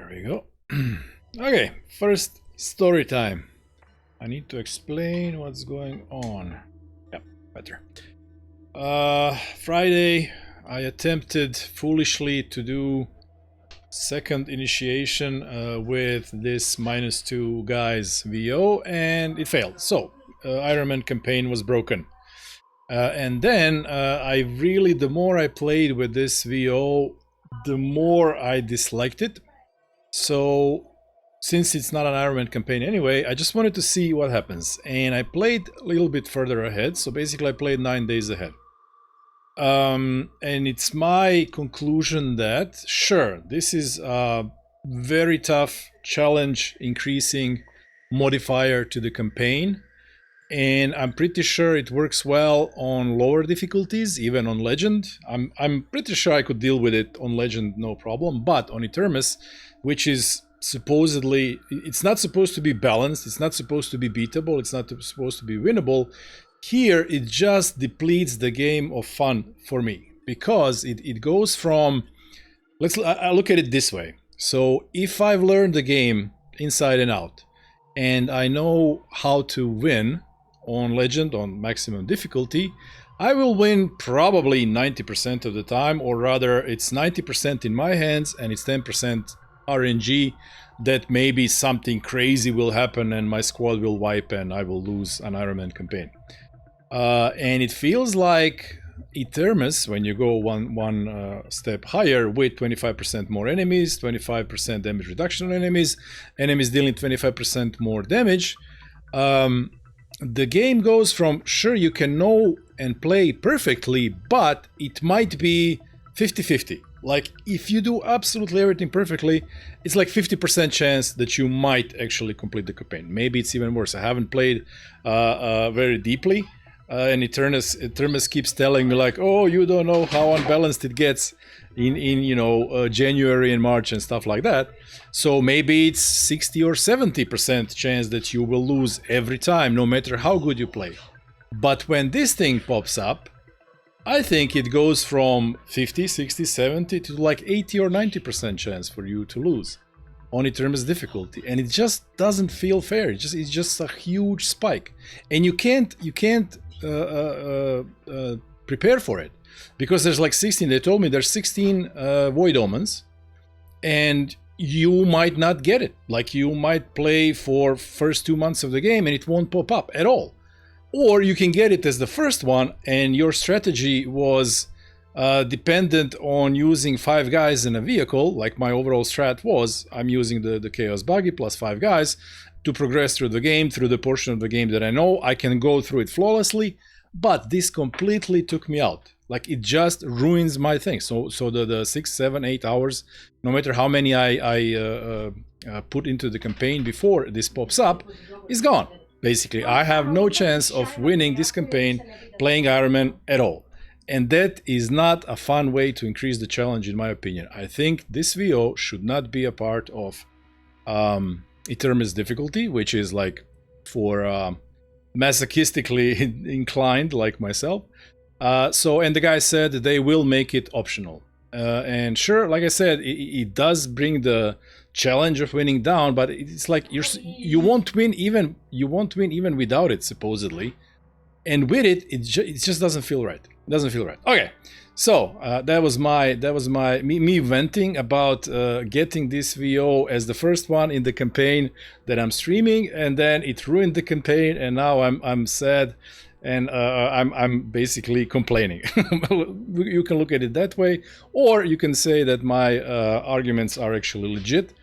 There we go. Okay, first story time. I need to explain what's going on. Yep, better. Friday, I attempted foolishly to do second initiation with this -2 guys VO, and it failed. So, Ironman campaign was broken. And then the more I played with this VO, the more I disliked it. So, since it's not an Ironman campaign anyway, I just wanted to see what happens. And I played a little bit further ahead. So basically I played 9 days ahead. And it's my conclusion that, sure, this is a very tough challenge increasing modifier to the campaign. And I'm pretty sure it works well on lower difficulties, even on Legend. I'm pretty sure I could deal with it on Legend, no problem. But on Etermes, which is supposedly, it's not supposed to be balanced, it's not supposed to be beatable, it's not supposed to be winnable. Here, it just depletes the game of fun for me. Because it goes from, I look at it this way. So if I've learned the game inside and out, and I know how to win on Legend, on maximum difficulty, I will win probably 90% of the time, or rather it's 90% in my hands and it's 10% RNG that maybe something crazy will happen and my squad will wipe and I will lose an Ironman campaign. And it feels like Etermes, when you go one step higher with 25% more enemies, 25% damage reduction on enemies dealing 25% more damage, the game goes from, sure, you can know and play perfectly, but it might be 50-50. Like, if you do absolutely everything perfectly, it's like 50% chance that you might actually complete the campaign. Maybe it's even worse. I haven't played very deeply, and Etermes keeps telling me like, oh, you don't know how unbalanced it gets in January and March and stuff like that. So maybe it's 60 or 70% chance that you will lose every time, no matter how good you play. But when this thing pops up, I think it goes from 50, 60, 70 to like 80 or 90% chance for you to lose on Etermes difficulty, and it just doesn't feel fair. It's just a huge spike, and you can't prepare for it because there's like 16. They told me there's 16 Void Omens, and you might not get it. Like, you might play for first 2 months of the game and it won't pop up at all. Or you can get it as the first one, and your strategy was dependent on using 5 guys in a vehicle, like my overall strat was. I'm using the Chaos Buggy plus 5 guys to progress through the game, through the portion of the game that I know. I can go through it flawlessly, but this completely took me out. Like, it just ruins my thing. So the 6, 7, 8 hours, no matter how many I put into the campaign before this pops up, is gone. Basically, I have no chance of winning this campaign playing Ironman at all. And that is not a fun way to increase the challenge, in my opinion. I think this VO should not be a part of Etermes difficulty, which is like for masochistically inclined like myself. And the guy said they will make it optional. And sure, like I said, it does bring the challenge of winning down, but it's like you won't win even without it, supposedly. And with it, it just doesn't feel right. It doesn't feel right. Okay, so that was me venting about getting this VO as the first one in the campaign that I'm streaming, and then it ruined the campaign, and now I'm sad. And I'm basically complaining. You can look at it that way, or you can say that my arguments are actually legit,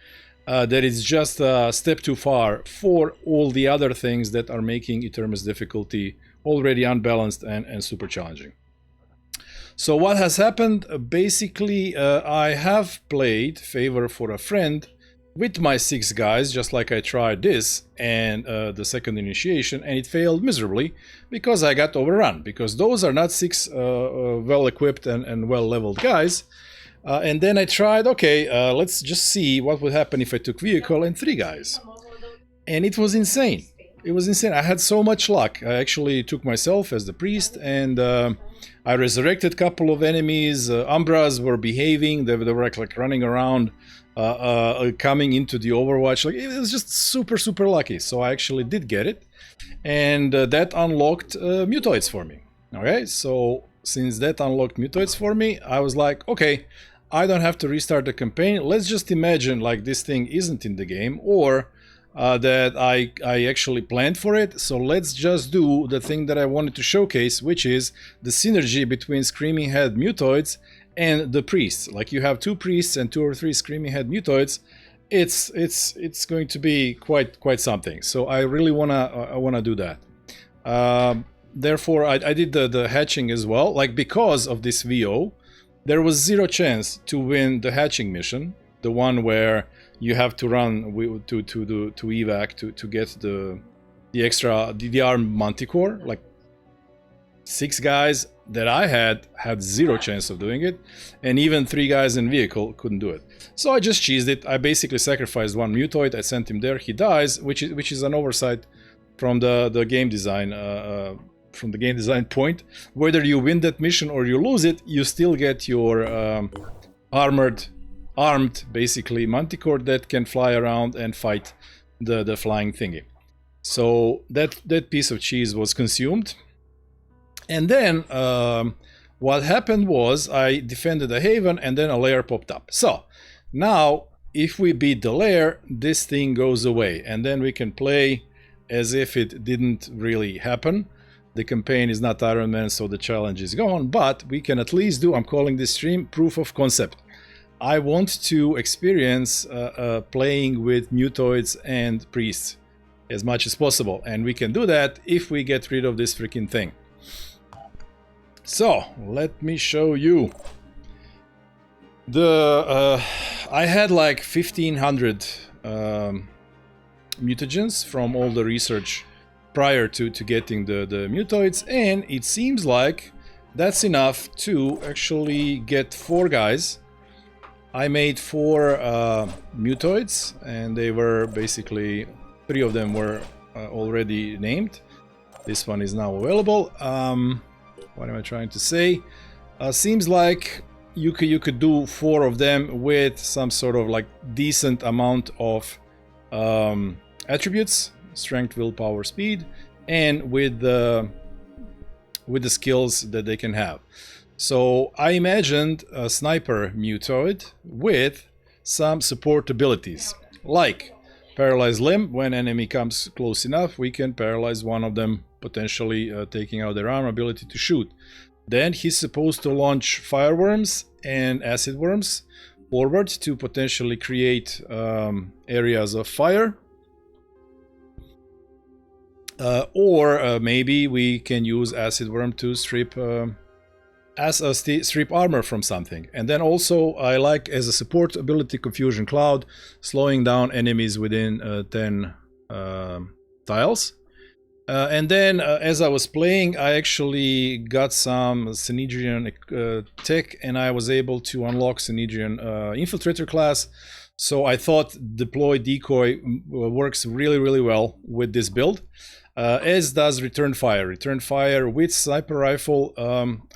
that it's just a step too far for all the other things that are making Etermes difficulty already unbalanced and super challenging. So what has happened? Basically, I have played Favor for a Friend with my 6 guys, just like I tried this and the second initiation, and it failed miserably because I got overrun, because those are not 6 well-equipped and well-leveled guys. And then I tried, okay, let's just see what would happen if I took vehicle and 3 guys. And it was insane. it was insane. I had so much luck. I actually took myself as the priest, and I resurrected a couple of enemies. Umbras were behaving. They were like running around, coming into the Overwatch. Like, it was just super, super lucky. So I actually did get it, and that unlocked mutoids for me. Okay, so since that unlocked mutoids for me, I was like, okay, I don't have to restart the campaign. Let's just imagine like this thing isn't in the game, or that I actually planned for it. So let's just do the thing that I wanted to showcase, which is the synergy between Screaming Head mutoids and the priests. Like, you have 2 priests and 2 or 3 Screaming Head mutoids. It's going to be quite something. So I really wanna do that. Therefore, I did the hatching as well. Like, because of this VO, there was 0 chance to win the hatching mission, the one where you have to run to evac to get the extra the armed manticore. Like, 6 guys that I had 0 chance of doing it, and even 3 guys in vehicle couldn't do it. So I just cheesed it. I basically sacrificed 1 mutoid. I sent him there. He dies, which is an oversight from the game design. From the game design point, whether you win that mission or you lose it, you still get your armed basically manticore that can fly around and fight the flying thingy. So that piece of cheese was consumed. And then what happened was I defended a haven, and then a lair popped up. So now if we beat the lair, this thing goes away, and then we can play as if it didn't really happen. The campaign is not Iron Man, so the challenge is gone, but we can at least do, I'm calling this stream proof of concept. I want to experience playing with mutoids and priests as much as possible, and we can do that if we get rid of this freaking thing. So let me show you. I had like 1500 mutagens from all the research prior to getting the mutoids, and it seems like that's enough to actually get 4 guys. I made 4 mutoids, and they were basically 3 of them were already named. This one is now available. What am I trying to say? Seems like you could do 4 of them with some sort of like decent amount of attributes. Strength, willpower, speed, and with the skills that they can have. So I imagined a sniper mutoid with some support abilities, like paralyzed limb. When enemy comes close enough, we can paralyze one of them, potentially taking out their arm, ability to shoot. Then he's supposed to launch fireworms and acid worms forward to potentially create areas of fire. Or maybe we can use acid worm to strip strip armor from something. And then also I like as a support ability Confusion Cloud, slowing down enemies within 10 tiles. And then as I was playing, I actually got some Synedrian tech, and I was able to unlock Synedrian Infiltrator class. So I thought Deploy Decoy works really well with this build. As does Return Fire. Return Fire with Sniper Rifle,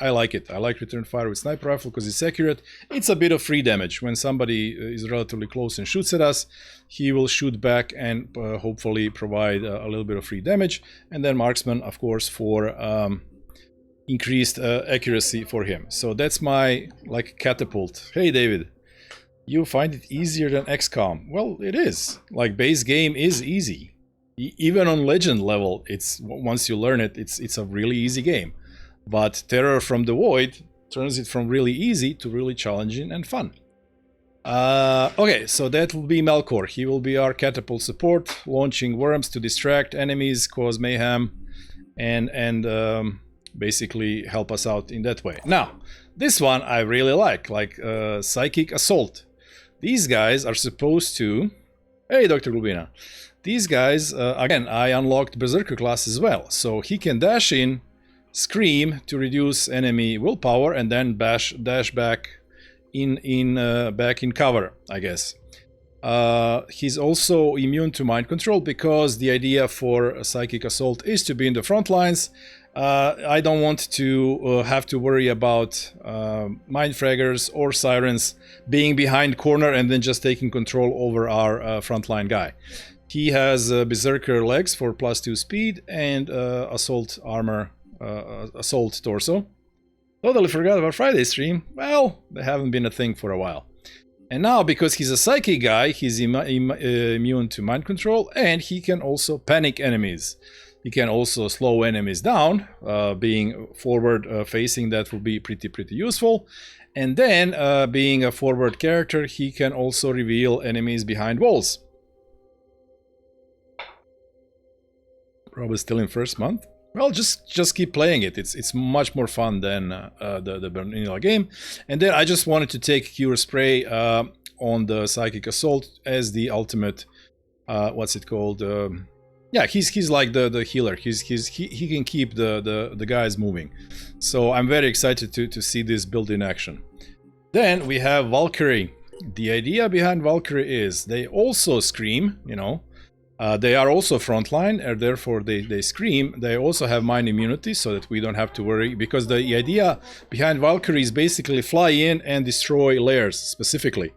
I like it. I like Return Fire with Sniper Rifle because it's accurate. It's a bit of free damage. When somebody is relatively close and shoots at us, he will shoot back and hopefully provide a little bit of free damage. And then Marksman, of course, for increased accuracy for him. So that's my like catapult. Hey David, you find it easier than XCOM? Well, it is. Like, base game is easy. Even on legend level, it's once you learn it, it's a really easy game. But Terror from the Void turns it from really easy to really challenging and fun. Okay, so that will be Melkor. He will be our catapult support, launching worms to distract enemies, cause mayhem, and basically help us out in that way. Now, this one I really like Psychic Assault. These guys are supposed to... Hey, Dr. Glubina. These guys, again, I unlocked Berserker class as well. So he can dash in, scream to reduce enemy willpower, and then dash back in cover, I guess. He's also immune to mind control because the idea for a psychic assault is to be in the front lines. I don't want to have to worry about mind fraggers or sirens being behind corner and then just taking control over our frontline guy. He has berserker legs for +2 speed and assault armor, assault torso. Totally forgot about Friday stream. Well, they haven't been a thing for a while. And now, because he's a psychic guy, he's immune to mind control, and he can also panic enemies. He can also slow enemies down, being forward facing, that will be pretty useful. And then, being a forward character, he can also reveal enemies behind walls. Probably still in first month. Well, just keep playing it. It's much more fun than the vanilla game. And then I just wanted to take Cure Spray on the Psychic Assault as the ultimate. What's it called? Yeah, he's like the healer. He can keep the guys moving. So I'm very excited to see this build in action. Then we have Valkyrie. The idea behind Valkyrie is they also scream, you know. They are also frontline, and therefore they scream. They also have mind immunity, so that we don't have to worry, because the idea behind Valkyrie is basically fly in and destroy lairs specifically.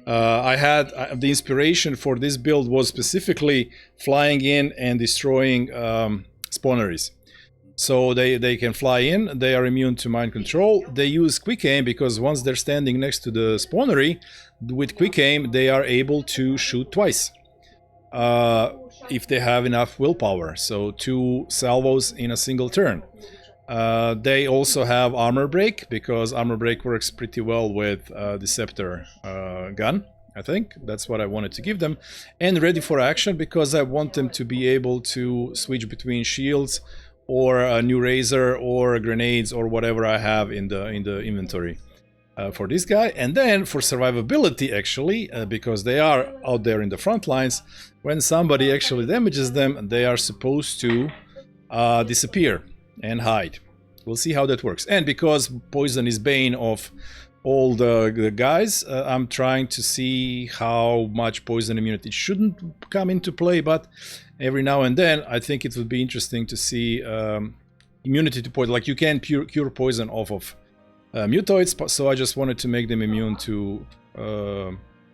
I had the inspiration for this build was specifically flying in and destroying spawneries. So they can fly in, they are immune to mind control. They use quick aim because once they're standing next to the spawnery, with quick aim they are able to shoot twice. If they have enough willpower, so 2 salvos in a single turn. They also have armor break, because armor break works pretty well with Deceptor gun. I think that's what I wanted to give them. And ready for action, because I want them to be able to switch between shields or a new razor or grenades or whatever I have in the inventory. For this guy. And then for survivability, actually, because they are out there in the front lines, when somebody actually damages them, they are supposed to disappear and hide. We'll see how that works. And because poison is bane of all the guys, I'm trying to see how much poison immunity shouldn't come into play, but every now and then I think it would be interesting to see immunity to poison. Like, you can cure poison off of mutoids, so I just wanted to make them immune to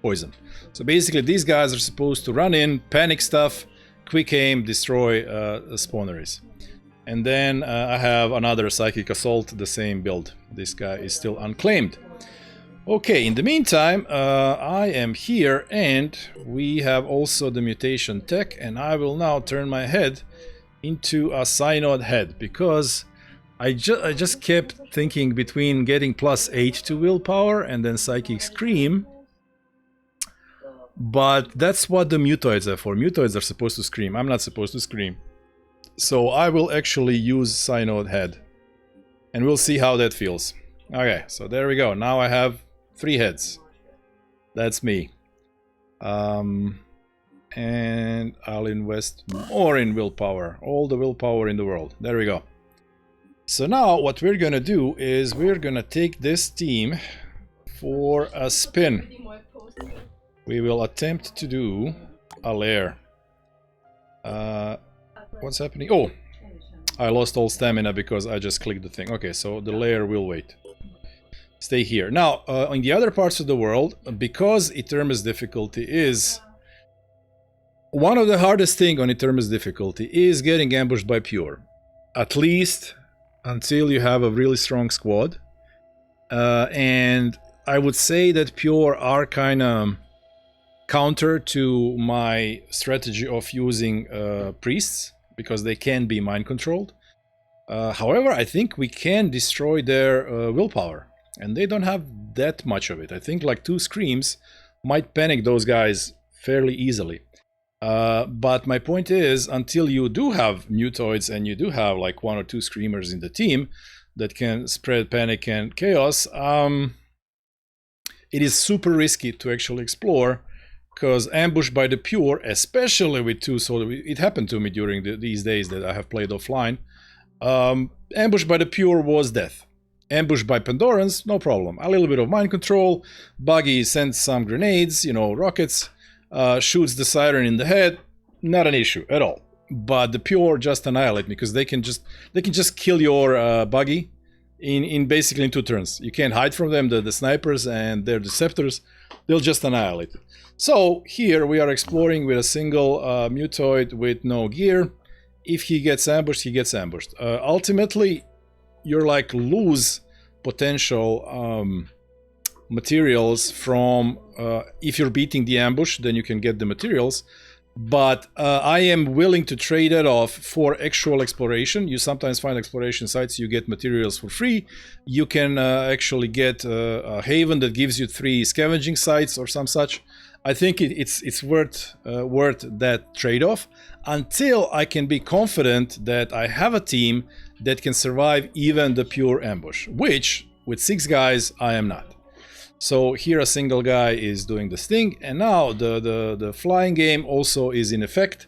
poison. So basically these guys are supposed to run in, panic stuff, quick aim, destroy spawneries. And then I have another Psychic Assault, the same build. This guy is still unclaimed. Okay, in the meantime, I am here, and we have also the mutation tech, and I will now turn my head into a Synod head, because I just kept thinking between getting +8 to willpower and then Psychic Scream. But that's what the mutoids are for. Mutoids are supposed to scream. I'm not supposed to scream. So I will actually use Synod head. And we'll see how that feels. Okay, so there we go. Now I have 3 heads. That's me. And I'll invest more in willpower. All the willpower in the world. There we go. So now what we're gonna do is we're gonna take this team for a spin. We will attempt to do a lair. What's happening? Oh, I lost all stamina because I just clicked the thing. Okay, so the lair will wait. Stay here. Now, in the other parts of the world, because Etermes difficulty is... One of the hardest thing on Etermes difficulty is getting ambushed by Pure. At least until you have a really strong squad. And I would say that Pure are kind of counter to my strategy of using priests, because they can be mind controlled. However, I think we can destroy their willpower, and they don't have that much of it. I think like 2 screams might panic those guys fairly easily. But my point is, until you do have mutoids and you do have like 1 or 2 screamers in the team that can spread panic and chaos, it is super risky to actually explore, because ambush by the Pure, especially with 2, so it happened to me during these days that I have played offline. Ambush by the Pure was death. Ambush by Pandorans, no problem. A little bit of mind control, Buggy sends some grenades, you know, rockets. shoots the siren in the head, not an issue at all. But the pure just annihilate me, because they can just kill your buggy in basically in 2 turns. You can't hide from them, the snipers and their deceptors. They'll just annihilate it. So here we are exploring with a single mutoid with no gear. If he gets ambushed, he gets ambushed. Ultimately, you're like lose potential materials from if you're beating the ambush, then you can get the materials. But I am willing to trade it off for actual exploration. You sometimes find exploration sites, you get materials for free. You can actually get a haven that gives you 3 scavenging sites or some such. I think it's worth that trade-off until I can be confident that I have a team that can survive even the pure ambush, which with 6 guys I am not. So here a single guy is doing this thing, and now the flying game also is in effect.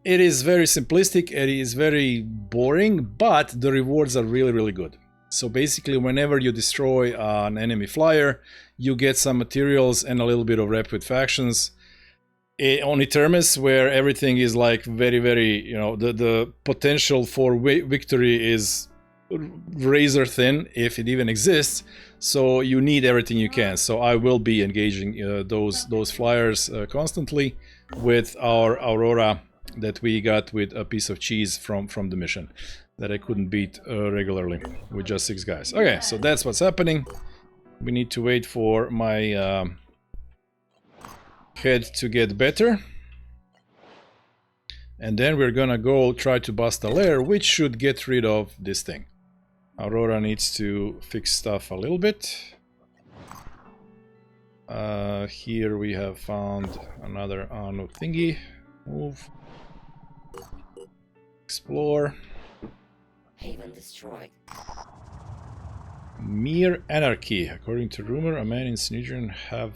It is very simplistic, it is very boring, but the rewards are really, really good. So basically, whenever you destroy an enemy flyer, you get some materials and a little bit of rep with factions. On Etermes, where everything is like very, very, you know, the potential for victory is razor thin, if it even exists. So you need everything you can. So I will be engaging those flyers constantly with our Aurora that we got with a piece of cheese from the mission that I couldn't beat regularly with just 6 guys. Okay, so that's what's happening. We need to wait for my head to get better. And then we're gonna go try to bust a lair, which should get rid of this thing. Aurora needs to fix stuff a little bit. Here we have found another Anu thingy. Move. Explore. Haven destroyed. Mere anarchy. According to rumor, a man in Snidrian have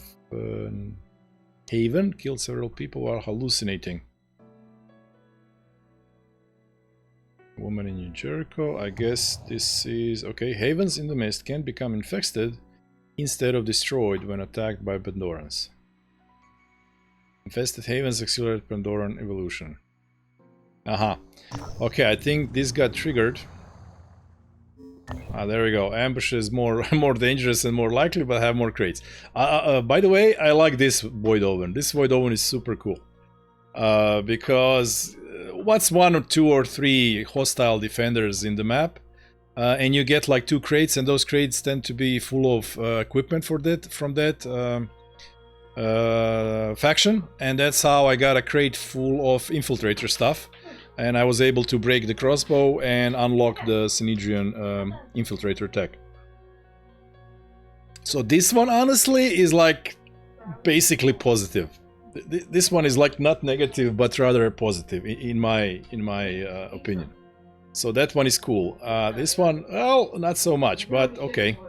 Haven killed several people while hallucinating. Woman in New Jericho. I guess this is... okay, Havens in the Mist can become infested instead of destroyed when attacked by Pandorans. Infested Havens accelerate Pandoran evolution. Aha. Okay, I think this got triggered. Ah, there we go. Ambush is more dangerous and more likely, but have more crates. By the way, I like this Void Oven. This Void Oven is super cool. Because what's 1 or 2 or 3 hostile defenders in the map, and you get like 2 crates, and those crates tend to be full of equipment from that faction, and that's how I got a crate full of infiltrator stuff. And I was able to break the crossbow and unlock the Synedrian infiltrator tech. So this one, honestly, is like basically positive. This one is like not negative, but rather positive in my opinion. So that one is cool. This one, well, not so much, but okay.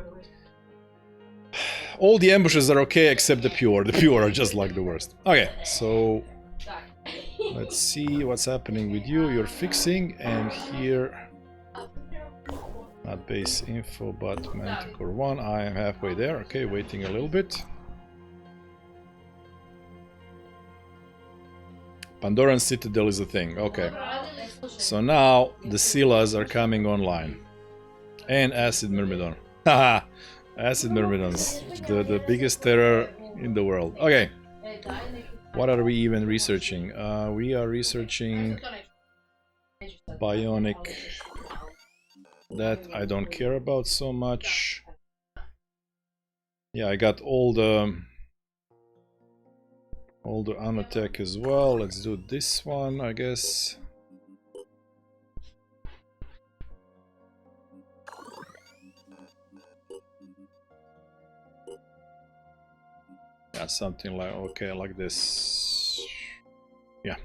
All the ambushes are okay except the pure. The pure are just like the worst. Okay, so... let's see what's happening with you. You're fixing, and here, not base info, but Manticore 1. I am halfway there. Okay, waiting a little bit. Pandoran Citadel is a thing. Okay. So now the Silas are coming online. And Acid Myrmidon. Haha! Acid Myrmidons. The biggest terror in the world. Okay. What are we even researching? We are researching Bionic. That I don't care about so much. Yeah, I got all the Amatech as well. Let's do this one, I guess. Yeah, something like, okay, like this. Yeah.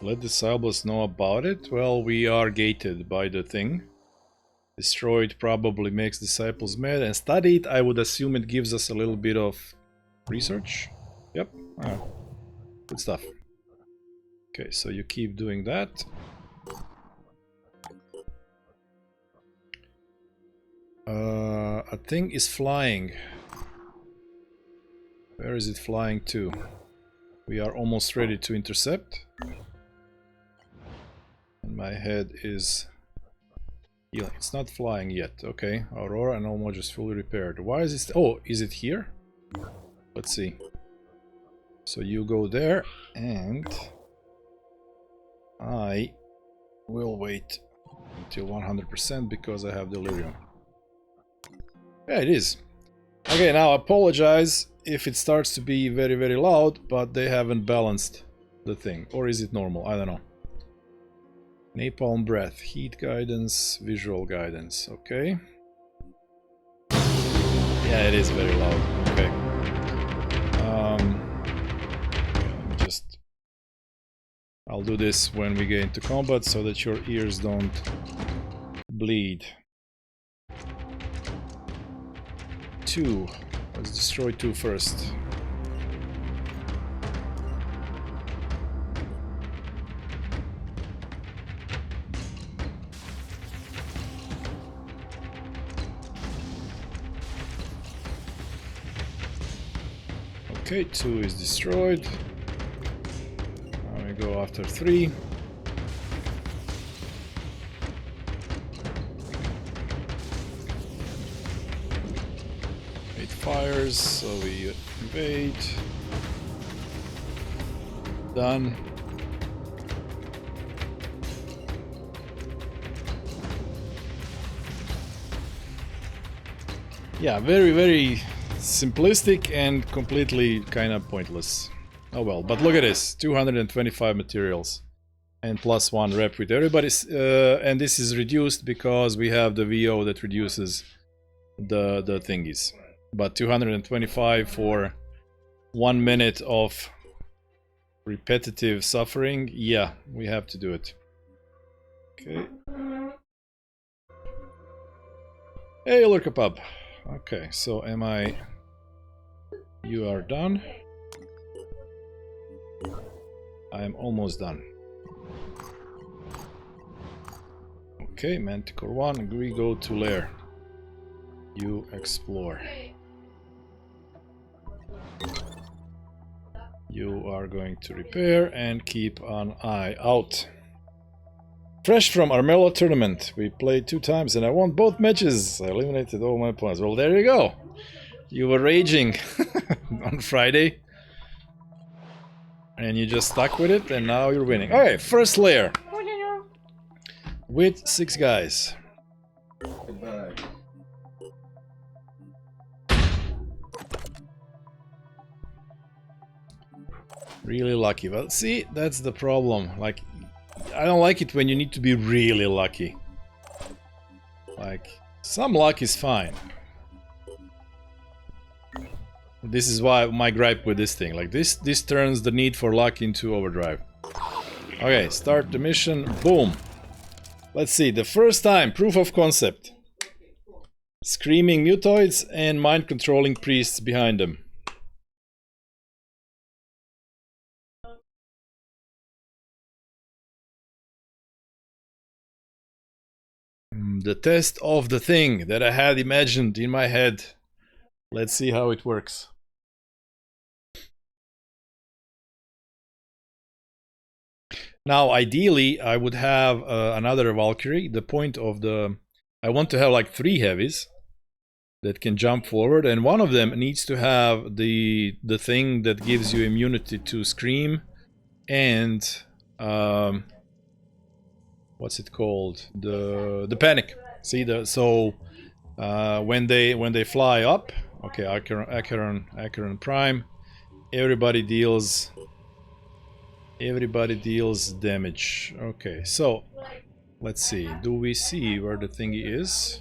Let disciples know about it. Well, we are gated by the thing. Destroyed probably makes disciples mad, and studied, I would assume it gives us a little bit of research. Yep. Good stuff. Okay, so you keep doing that. A thing is flying. Where is it flying to? We are almost ready to intercept. And my head is healing. It's not flying yet. Okay, Aurora and Olmo just fully repaired. Why is it? Oh, is it here? Let's see. So you go there, and I will wait until 100% because I have delirium. Yeah, it is. Okay, now I apologize if it starts to be very, very loud, but they haven't balanced the thing. Or is it normal? I don't know. Napalm breath, heat guidance, visual guidance. Okay. Yeah, it is very loud. Okay. I'll do this when we get into combat so that your ears don't bleed. 2. Let's destroy 2 first. Okay, 2 is destroyed. Now we go after 3. Fires, so we invade. Done. Yeah, very, very simplistic and completely kind of pointless. Oh well, but look at this, 225 materials and +1 rep with everybody's, and this is reduced because we have the VO that reduces the thingies. But 225 for 1 minute of repetitive suffering, yeah, we have to do it. Okay. Hey, Lurka Pub. Okay, so am I... You are done. I am almost done. Okay, Manticore 1, we go to lair. You explore. You are going to repair and keep an eye out. Fresh from Armella tournament. We played 2 times and I won both matches. I eliminated all my opponents. Well, there you go. You were raging on Friday. And you just stuck with it and now you're winning. Okay, first layer. With 6 guys. Goodbye. Really lucky. Well, see, that's the problem. Like, I don't like it when you need to be really lucky. Like, some luck is fine. This is why my gripe with this thing. Like, this turns the need for luck into overdrive. Okay, start the mission. Boom. Let's see, the first time, proof of concept. Screaming mutoids and mind-controlling priests behind them. The test of the thing that I had imagined in my head. Let's see how it works. Now, ideally, I would have another Valkyrie. The point of the... I want to have like 3 heavies that can jump forward, and one of them needs to have the thing that gives you immunity to scream and... what's it called? The panic. See, so when they fly up, okay, Acheron Prime, everybody deals damage. Okay, so let's see. Do we see where the thingy is?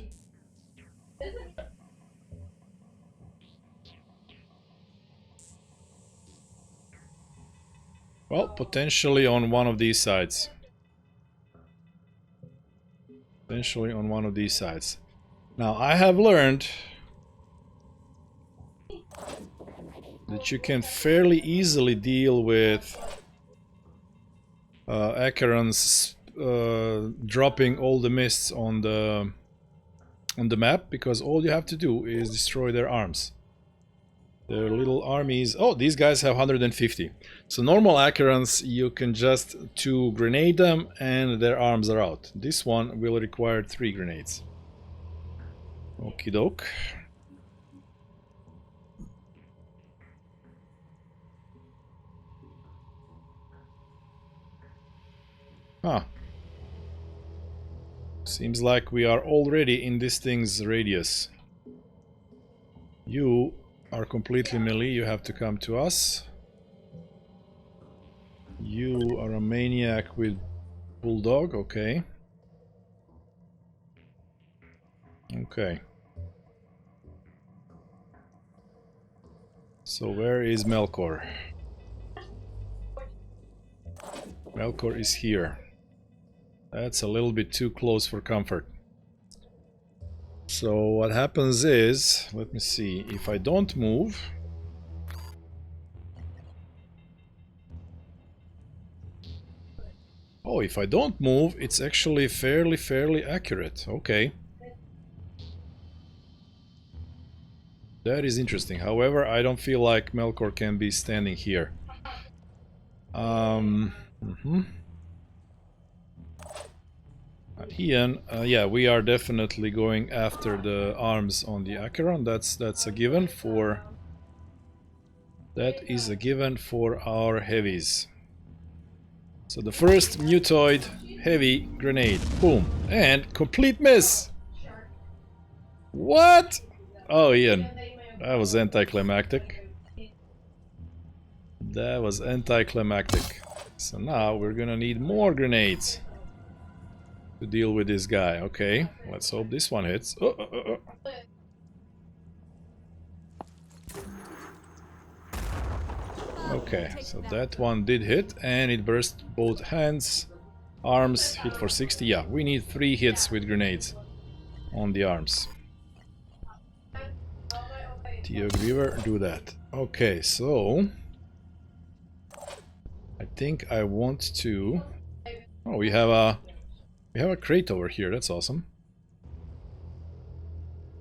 Well, potentially on one of these sides. Potentially on one of these sides. Now, I have learned that you can fairly easily deal with Acheron's dropping all the mists on the on the map, because all you have to do is destroy their arms. Their little armies. Oh, these guys have 150. So normal Acherons, you can just 2 grenade them and their arms are out. This one will require 3 grenades. Okie doke. Huh. Seems like we are already in this thing's radius. You are completely melee, you have to come to us. You are a maniac with bulldog, okay. Okay. So where is Melkor? Melkor is here. That's a little bit too close for comfort. So what happens is, let me see, if I don't move... Oh, if I don't move, it's actually fairly accurate. Okay. That is interesting. However, I don't feel like Melkor can be standing here. Ian, yeah, we are definitely going after the arms on the Acheron. That's a given for... That is a given for our heavies. So the first mutoid heavy grenade. Boom. And complete miss! What? Oh, Ian. That was anticlimactic. That was anticlimactic. So now we're gonna need more grenades to deal with this guy. Okay, let's hope this one hits. Okay, so that one did hit and it burst both hands. Arms hit for 60. Yeah, we need 3 hits with grenades on the arms. Griever, do that. Okay, so I think I want to... Oh, we have a crate over here. That's awesome.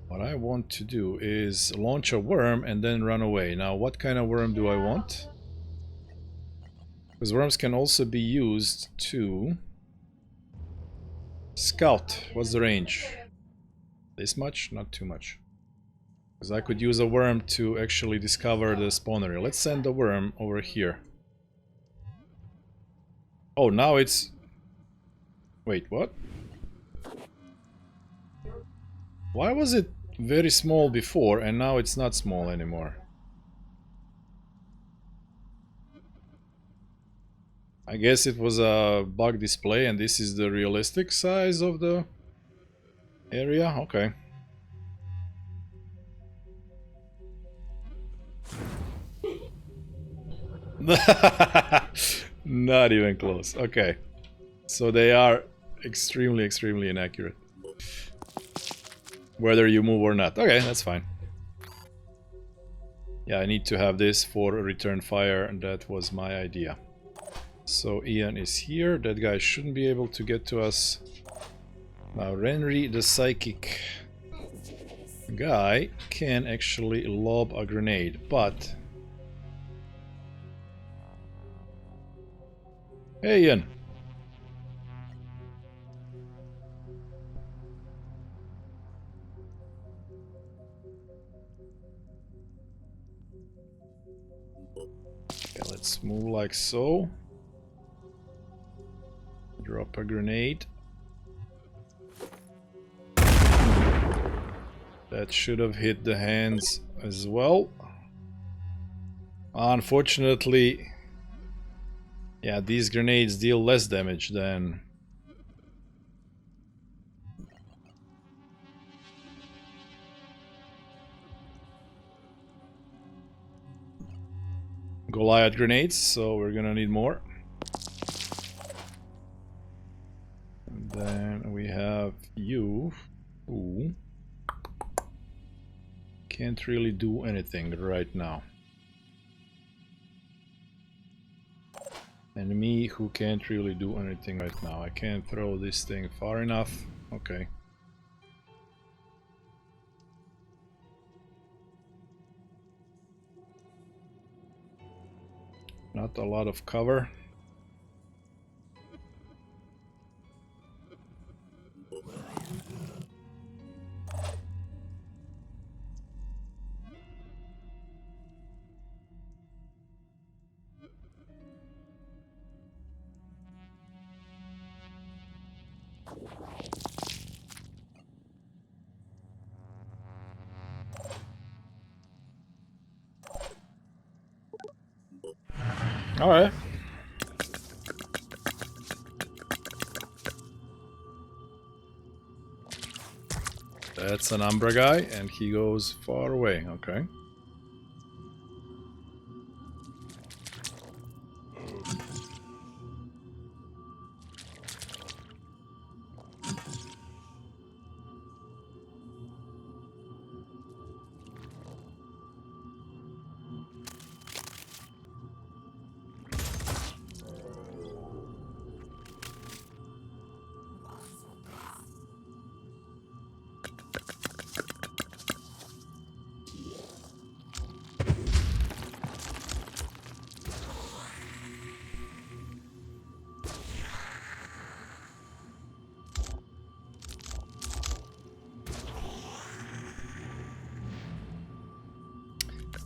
What I want to do is launch a worm and then run away. Now, what kind of worm do I want? Because worms can also be used to scout. What's the range? This much? Not too much. Because I could use a worm to actually discover the spawner. Let's send the worm over here. Oh, now it's... Wait, what? Why was it very small before and now it's not small anymore? I guess it was a bug display and this is the realistic size of the area? Okay. Not even close. Okay. So they are extremely inaccurate. Whether you move or not. Okay, that's fine. Yeah, I need to have this for return fire, and that was my idea. So Ian is here. That guy shouldn't be able to get to us. Now Renry, the psychic guy, can actually lob a grenade, but... Hey Ian! Okay, let's move like so. Drop a grenade. That should have hit the hands as well. Unfortunately, yeah, these grenades deal less damage than... Goliath grenades, so we're gonna need more. And then we have you, who can't really do anything right now. And me, who can't really do anything right now. I can't throw this thing far enough. Okay. Not a lot of cover. All right. That's an Umbra guy, and he goes far away. Okay.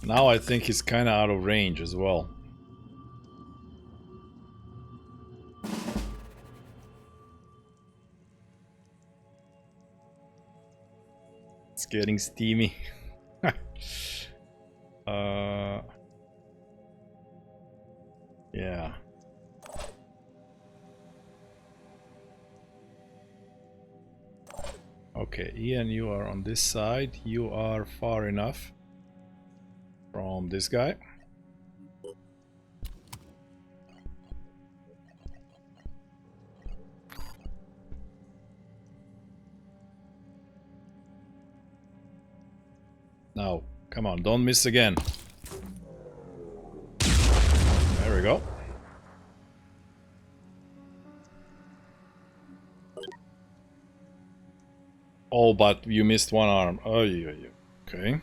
Now I think he's kind of out of range as well. It's getting steamy. Yeah. Okay, Ian, you are on this side. You are far enough from this guy. Now, come on, don't miss again. There we go. Oh, but you missed one arm. Oh, yeah. Okay.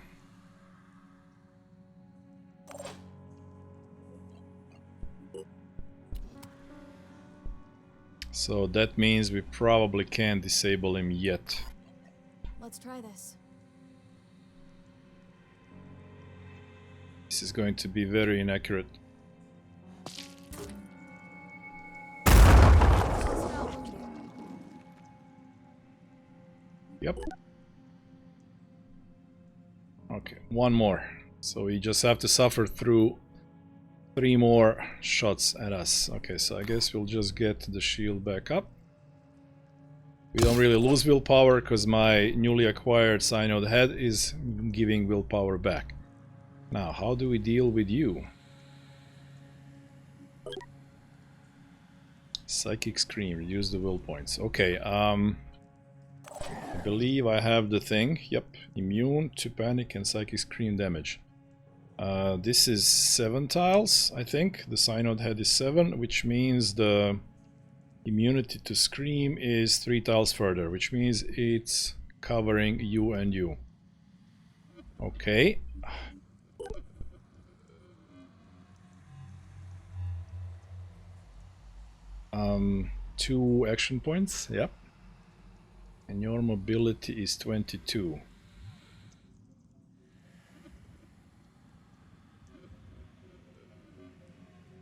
So that means we probably can't disable him yet. Let's try this. This is going to be very inaccurate. Yep. Okay, one more. So we just have to suffer through 3 more shots at us. Okay, so I guess we'll just get the shield back up. We don't really lose willpower because my newly acquired Synod head is giving willpower back. Now, how do we deal with you? Psychic Scream, reduce the will points. Okay, I believe I have the thing. Yep, immune to panic and Psychic Scream damage. This is 7 tiles, I think. The Synod head is 7, which means the immunity to Scream is 3 tiles further, which means it's covering you and you. Okay. 2 action points, yep. And your mobility is 22.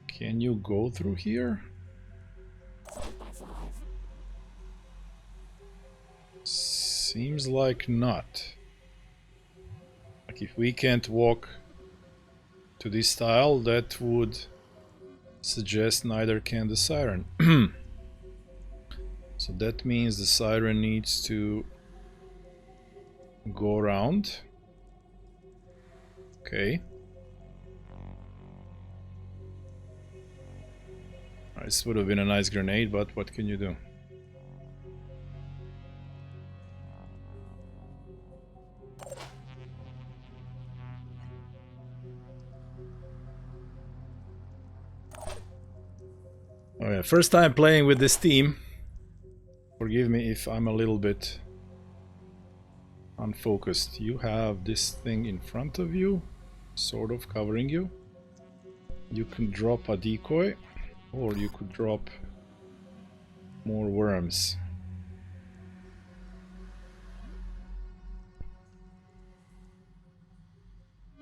Can you go through here? Seems like not. Like if we can't walk to this tile, that would suggest neither can the siren. So that means the siren needs to go around. Okay. This would have been a nice grenade, but what can you do? Oh yeah, first time playing with this team. Forgive me if I'm a little bit unfocused. You have this thing in front of you, sort of covering you. You can drop a decoy, or you could drop more worms.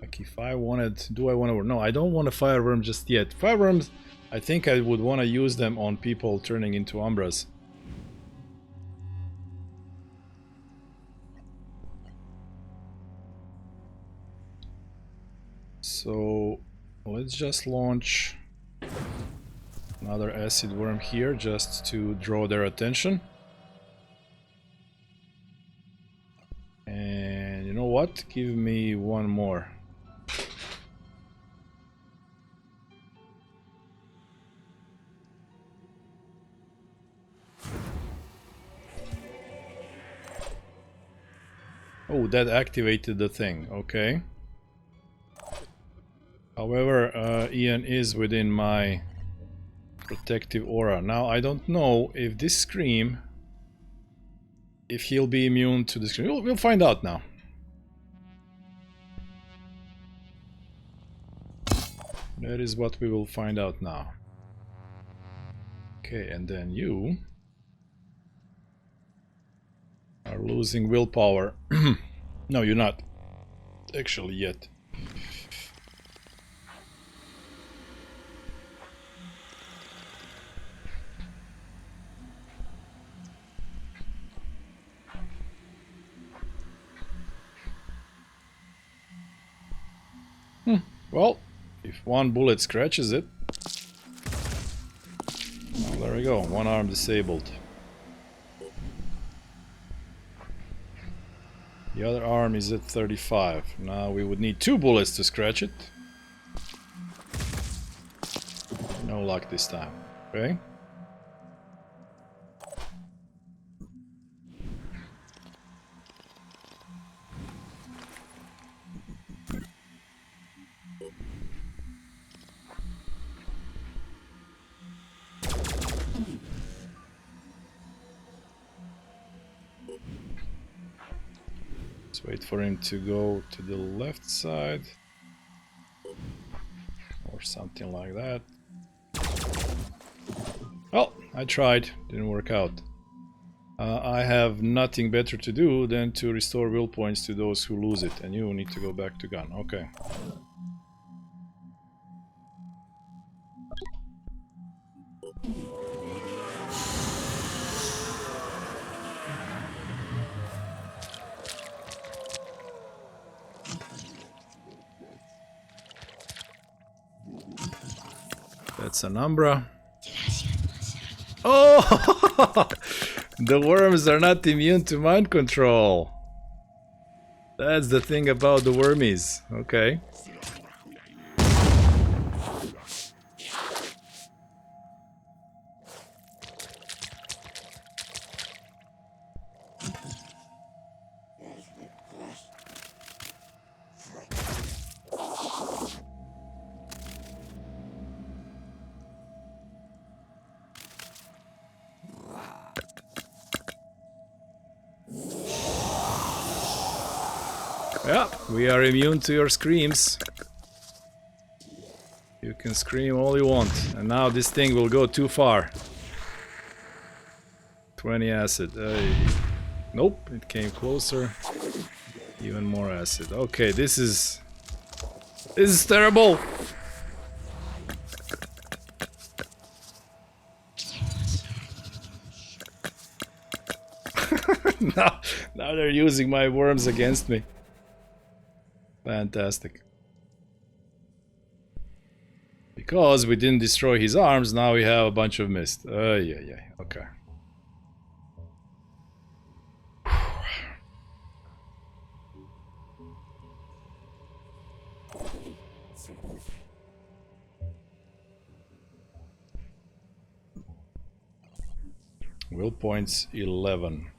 Like if I wanted, do I want to? No, I don't want a fireworm just yet. Fireworms, I think I would want to use them on people turning into umbras. So let's just launch another acid worm here just to draw their attention. And you know what? Give me one more. Oh, that activated the thing. Okay. However, Ian is within my protective aura. Now, I don't know if this scream, if he'll be immune to the scream. We'll find out now. That is what we will find out now. Okay, and then you are losing willpower. No, you're not. Actually, yet. Well, if one bullet scratches it... Well, there we go. One arm disabled. The other arm is at 35. Now we would need 2 bullets to scratch it. No luck this time. Okay. Let's wait for him to go to the left side. Or something like that. Well, I tried. Didn't work out. I have nothing better to do than to restore will points to those who lose it. And you need to go back to gun. Okay. That's an umbra. Oh! The worms are not immune to mind control. That's the thing about the wormies. Okay. Yeah, we are immune to your screams. You can scream all you want. And now this thing will go too far. 20 acid. Nope, it came closer. Even more acid. Okay, this is terrible. Now they're using my worms against me. Fantastic. Because we didn't destroy his arms, now we have a bunch of mist. Yeah, okay. Will points 11.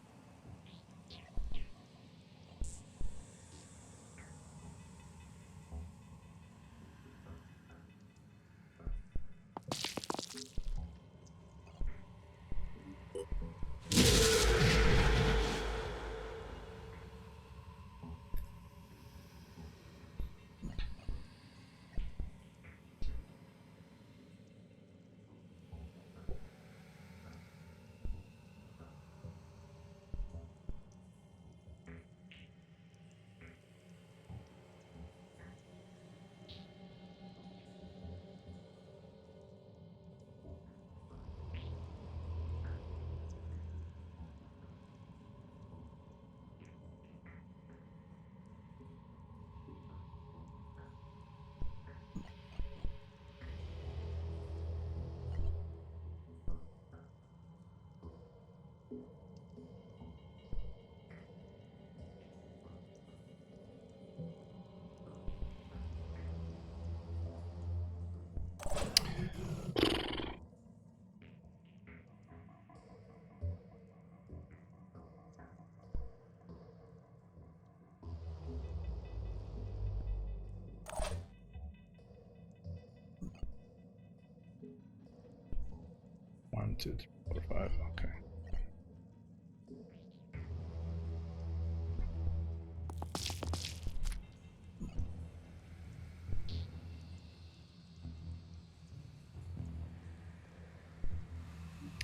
2, 3, 4, 5. Okay.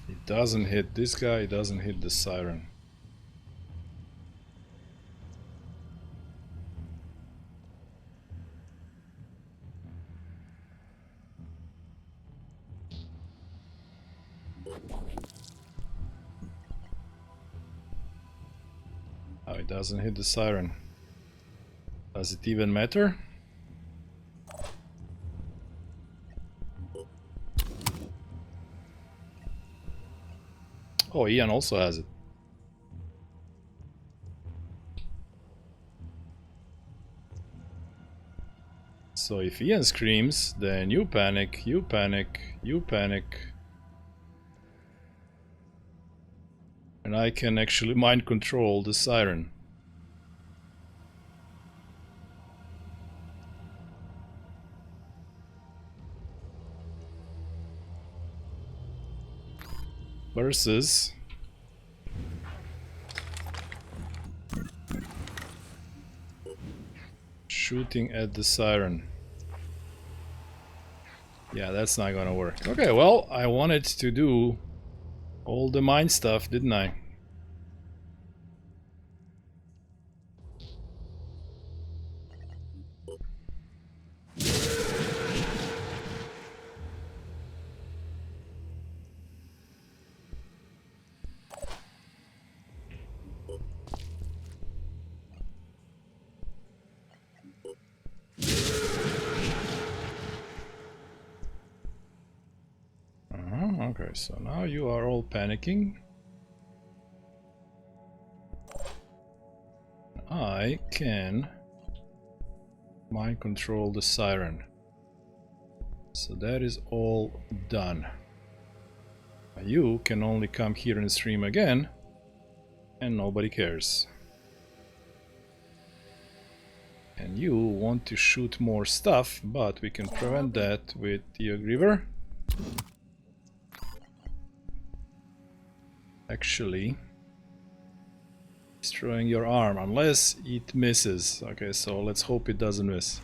It doesn't hit this guy, it doesn't hit the siren. Oh, it doesn't hit the siren. Does it even matter? Oh, Ian also has it. So if Ian screams, then you panic, you panic, you panic. And I can actually mind control the siren. Versus shooting at the siren. Yeah, that's not gonna work. Okay, well, I wanted to do all the mine stuff, didn't I? Okay, so now you are all panicking. I can mind control the siren. So that is all done. You can only come here and stream again, and nobody cares. And you want to shoot more stuff, but we can prevent that with the Griever. Actually, destroying your arm, unless it misses. Okay, so let's hope it doesn't miss.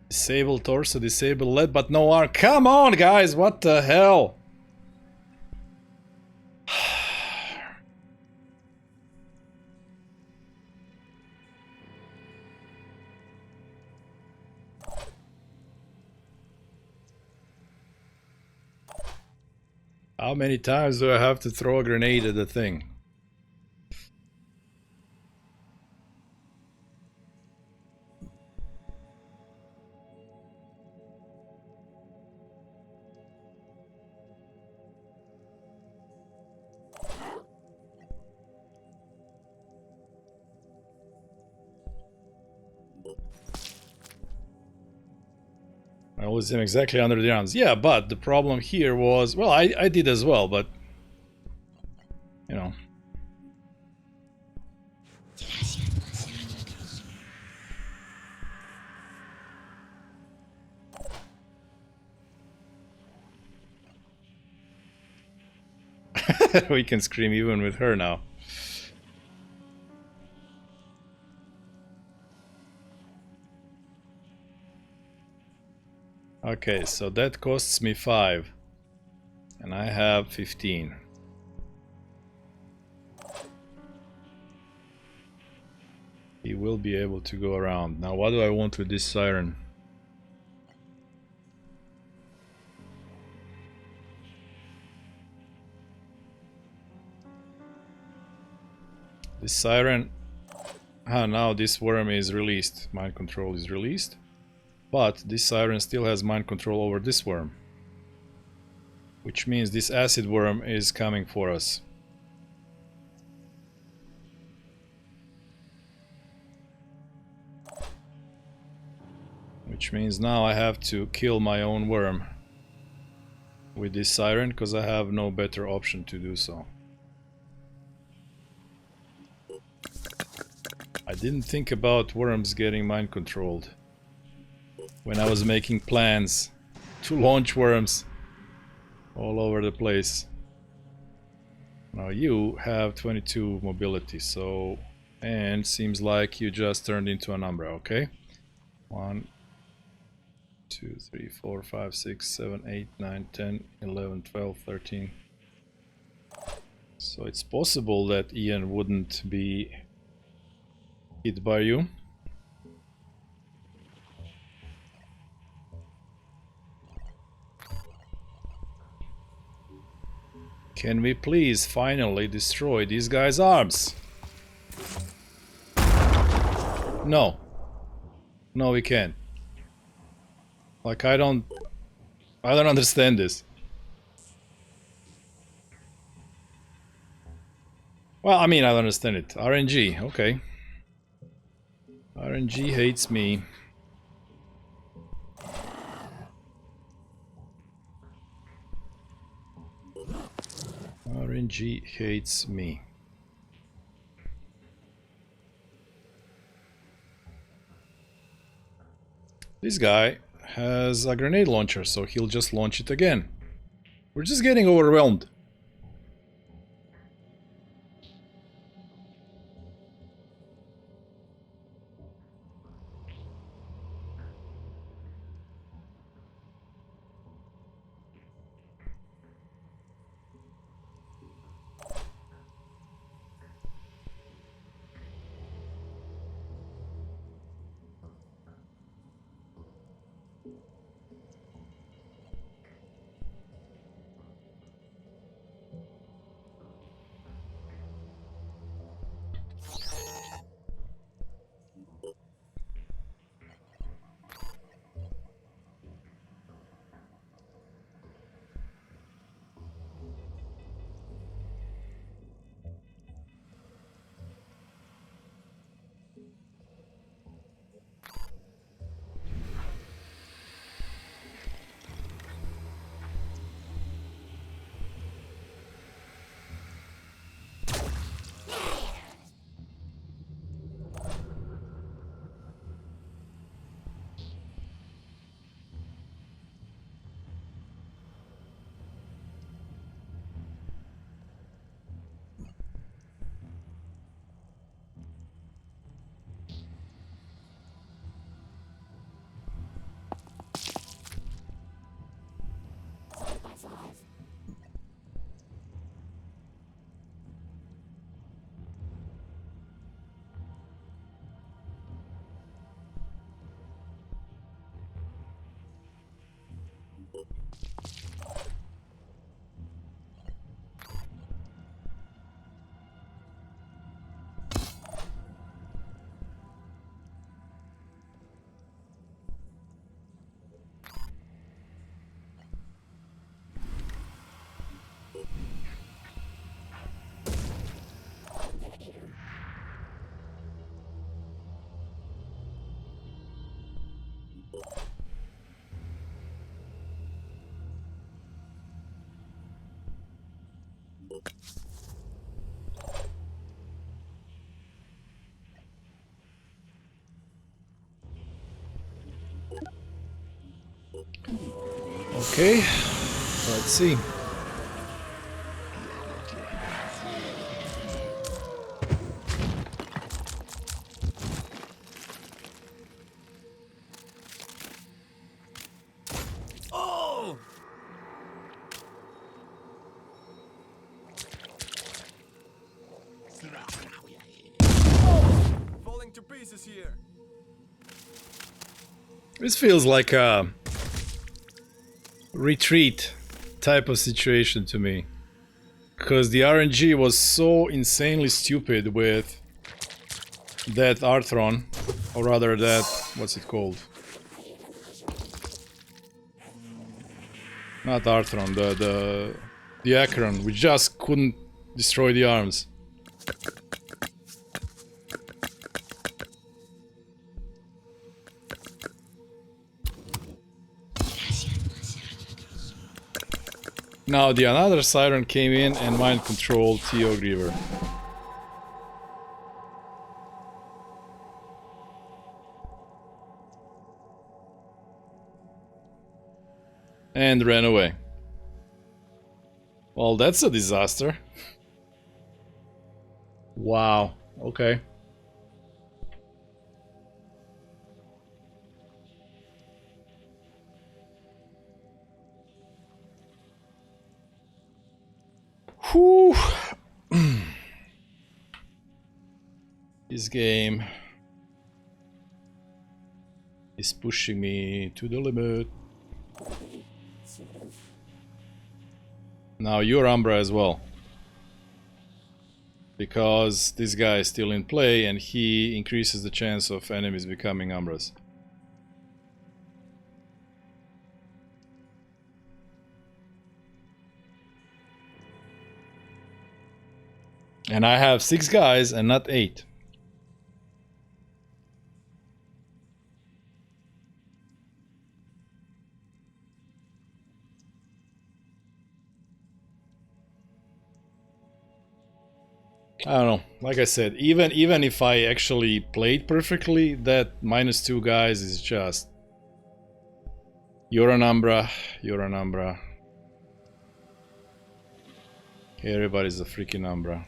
Disable torso, disable leg, but no arm. Come on, guys, what the hell? How many times do I have to throw a grenade at the thing? I always am exactly under the arms. Yeah, but the problem here was... Well, I did as well, but... You know... We can scream even with her now. Okay, so that costs me 5. And I have 15. He will be able to go around. Now what do I want with this siren? This siren... Ah, now this worm is released. Mind control is released. But this siren still has mind control over this worm. Which means this acid worm is coming for us. Which means now I have to kill my own worm with this siren, because I have no better option to do so. I didn't think about worms getting mind controlled. when I was making plans to launch worms all over the place. Now you have 22 mobility, so, and seems like you just turned into an Umbra, okay? 1, 2, 3, 4, 5, 6, 7, 8, 9, 10, 11, 12, 13. So it's possible that Ian wouldn't be hit by you. Can we please finally destroy these guys' arms? No. No, we can't. Like, I don't understand this. Well, I mean, I don't understand it. RNG, okay. RNG hates me. RNG hates me. This guy has a grenade launcher, so he'll just launch it again. We're just getting overwhelmed. Okay, let's see. Oh! Falling to pieces here. This feels like a retreat type of situation to me. Because the RNG was so insanely stupid with that Arthron. Or rather that... what's it called? Not Arthron, the Acheron. We just couldn't destroy the arms. Now the another Siren came in and mind controlled Theo Griever. And ran away. Well, that's a disaster. Wow. Okay. Whew. This game is pushing me to the limit. Now you're Umbra as well. Because this guy is still in play and he increases the chance of enemies becoming Umbras. And I have 6 guys and not 8. I don't know. Like I said, even if I actually played perfectly, that -2 guys is just... You're an Umbra, you're an Umbra. Everybody's a freaking Umbra.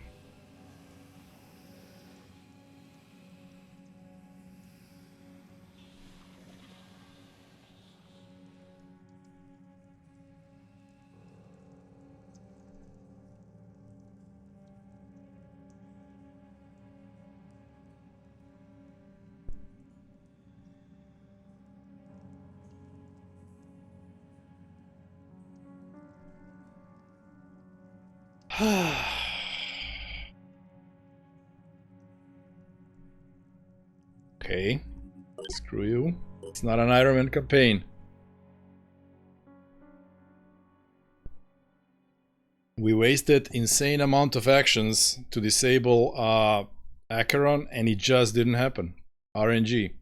Okay. Screw you. It's not an Iron Man campaign. We wasted insane amount of actions to disable Acheron and it just didn't happen. RNG.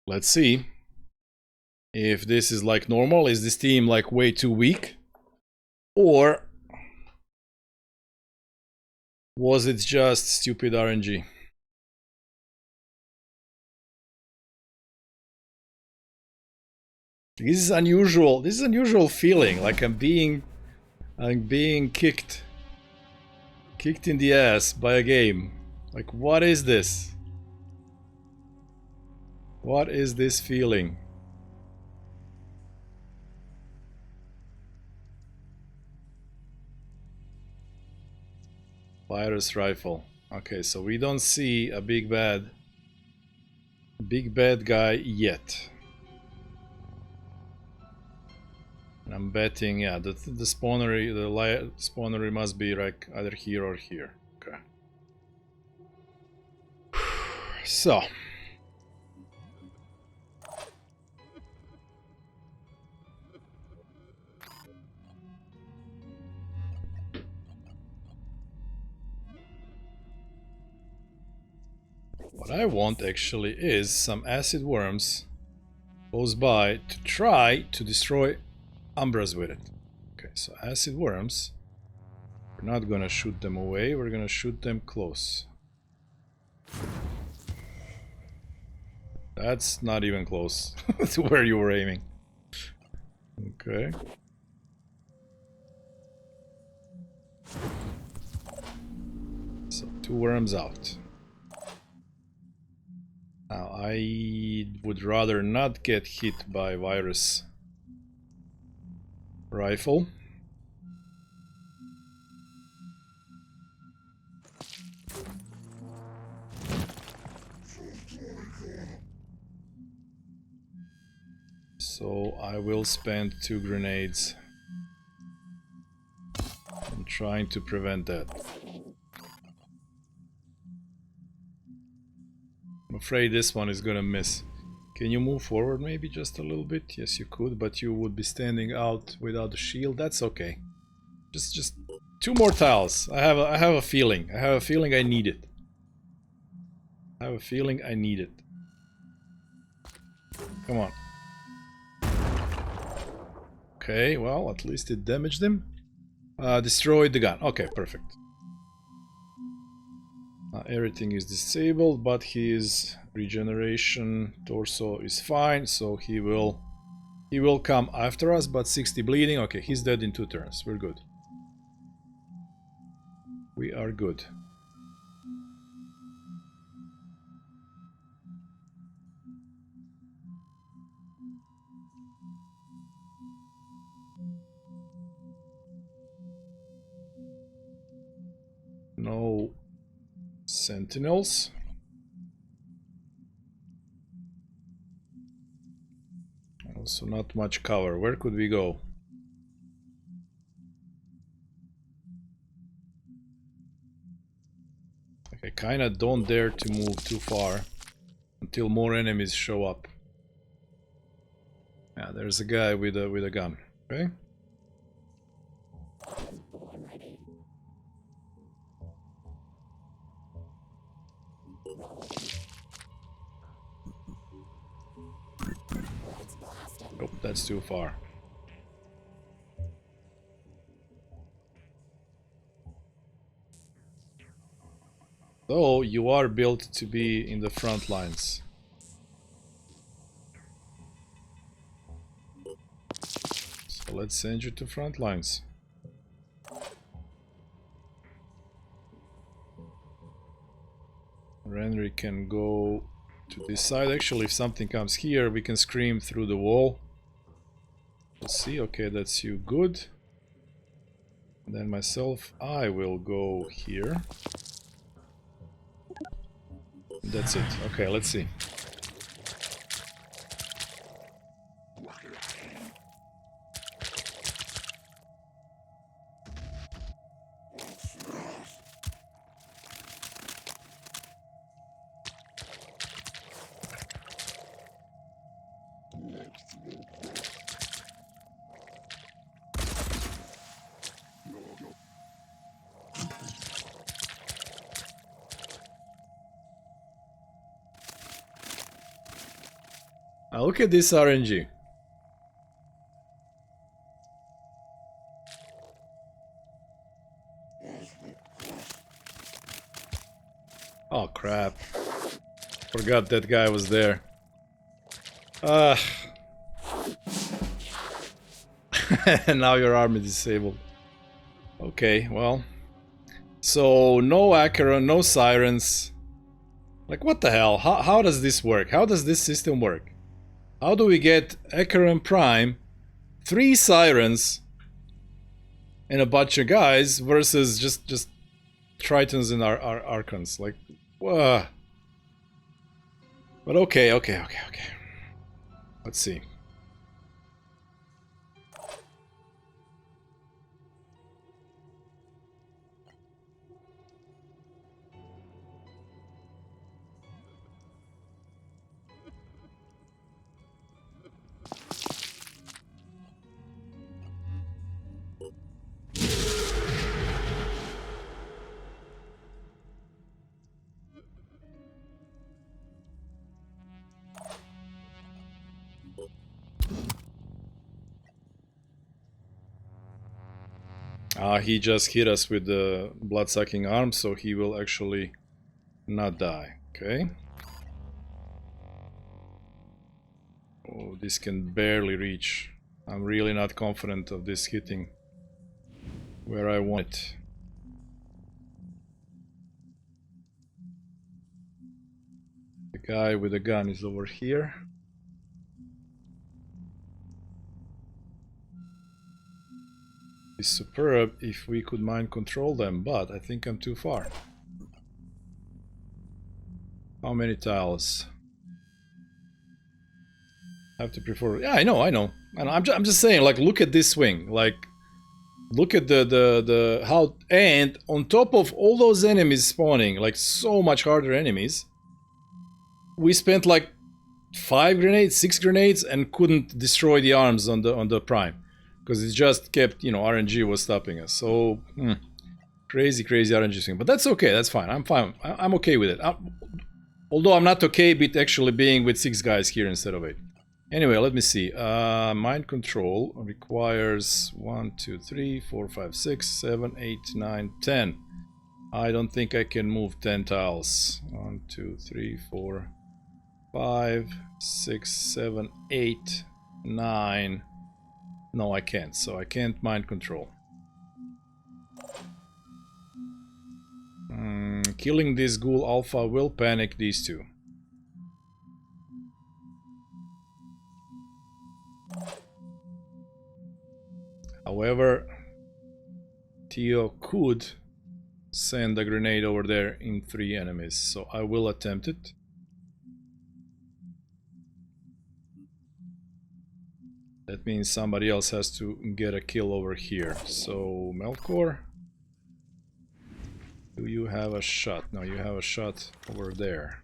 Let's see if this is like normal. Is this team like way too weak? Or was it just stupid RNG? This is unusual. This is unusual feeling, like I'm being kicked in the ass by a game. Like, what is this? What is this feeling? Virus rifle. Okay, so we don't see a big bad guy yet. And I'm betting, yeah, the spawnery must be like either here or here. Okay. So. What I want actually is some acid worms close by to try to destroy Umbras with it. Okay, so acid worms. We're not gonna shoot them away, we're gonna shoot them close. That's not even close to where you were aiming. Okay. So 2 worms out. Now I would rather not get hit by virus rifle. So I will spend 2 grenades on trying to prevent that. I'm afraid this one is gonna miss. Can you move forward maybe just a little bit? Yes, you could, but you would be standing out without a shield. That's okay. Just 2 more tiles. I have a feeling. I have a feeling I need it. I have a feeling I need it. Come on. Okay, well, at least it damaged him. Destroyed the gun. Okay, perfect. Everything is disabled, but his regeneration torso is fine, so he will come after us, but 60 bleeding. Okay, he's dead in 2 turns. We're good. We are good. No sentinels. Also not much cover. Where could we go? I kinda don't dare to move too far until more enemies show up. Yeah, there's a guy with a gun. Okay. Oh, that's too far. So you are built to be in the front lines. So let's send you to front lines. Renry can go to this side. Actually, if something comes here, we can scream through the wall. Let's see. Okay, that's you. Good. And then myself, I will go here. That's it. Okay, let's see. Now look at this RNG. Oh crap. Forgot that guy was there. Ah. Now your army disabled. Okay, well. So no Acheron, no sirens. Like what the hell? How does this work? How does this system work? How do we get Acheron Prime, 3 sirens, and a bunch of guys versus just Tritons and our Archons? Like, whoa. But okay. Let's see. He just hit us with the blood-sucking arm, so he will actually not die. Okay. Oh, this can barely reach. I'm really not confident of this hitting where I want it. The guy with the gun is over here. It's superb if we could mind control them, but I think I'm too far. How many tiles? I have to prefer. Yeah, I know. I'm just saying. Like, look at this swing. Like, look at the how. And on top of all those enemies spawning, like so much harder enemies, we spent like 5 grenades, 6 grenades, and couldn't destroy the arms on the prime. Because it just kept, you know, RNG was stopping us. So, crazy RNG swing. But that's okay, that's fine. I'm fine. I'm okay with it. Although I'm not okay with actually being with 6 guys here instead of 8. Anyway, let me see. Mind control requires 1, 2, 3, 4, 5, 6, 7, 8, 9, 10. I don't think I can move 10 tiles. 1, 2, 3, 4, 5, 6, 7, 8, 9. No, I can't. So I can't mind control. Killing this ghoul alpha will panic these two. However, Theo could send a grenade over there in 3 enemies, so I will attempt it. That means somebody else has to get a kill over here. So, Melkor, do you have a shot? No, you have a shot over there.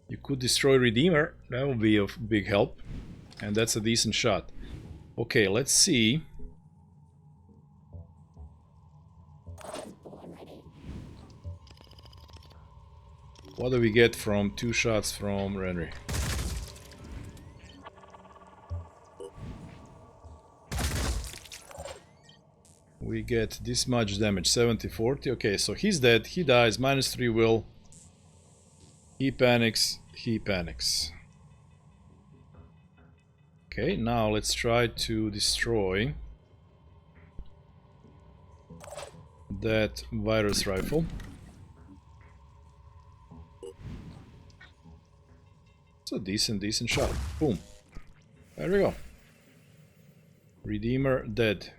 You could destroy Redeemer, that would be of big help. And that's a decent shot. Okay, let's see. What do we get from 2 shots from Renry? We get this much damage, 70, 40. Okay, so he's dead, he dies, -3 will. He panics, he panics. Okay, now let's try to destroy that virus rifle. It's a decent shot. Boom. There we go. Redeemer dead.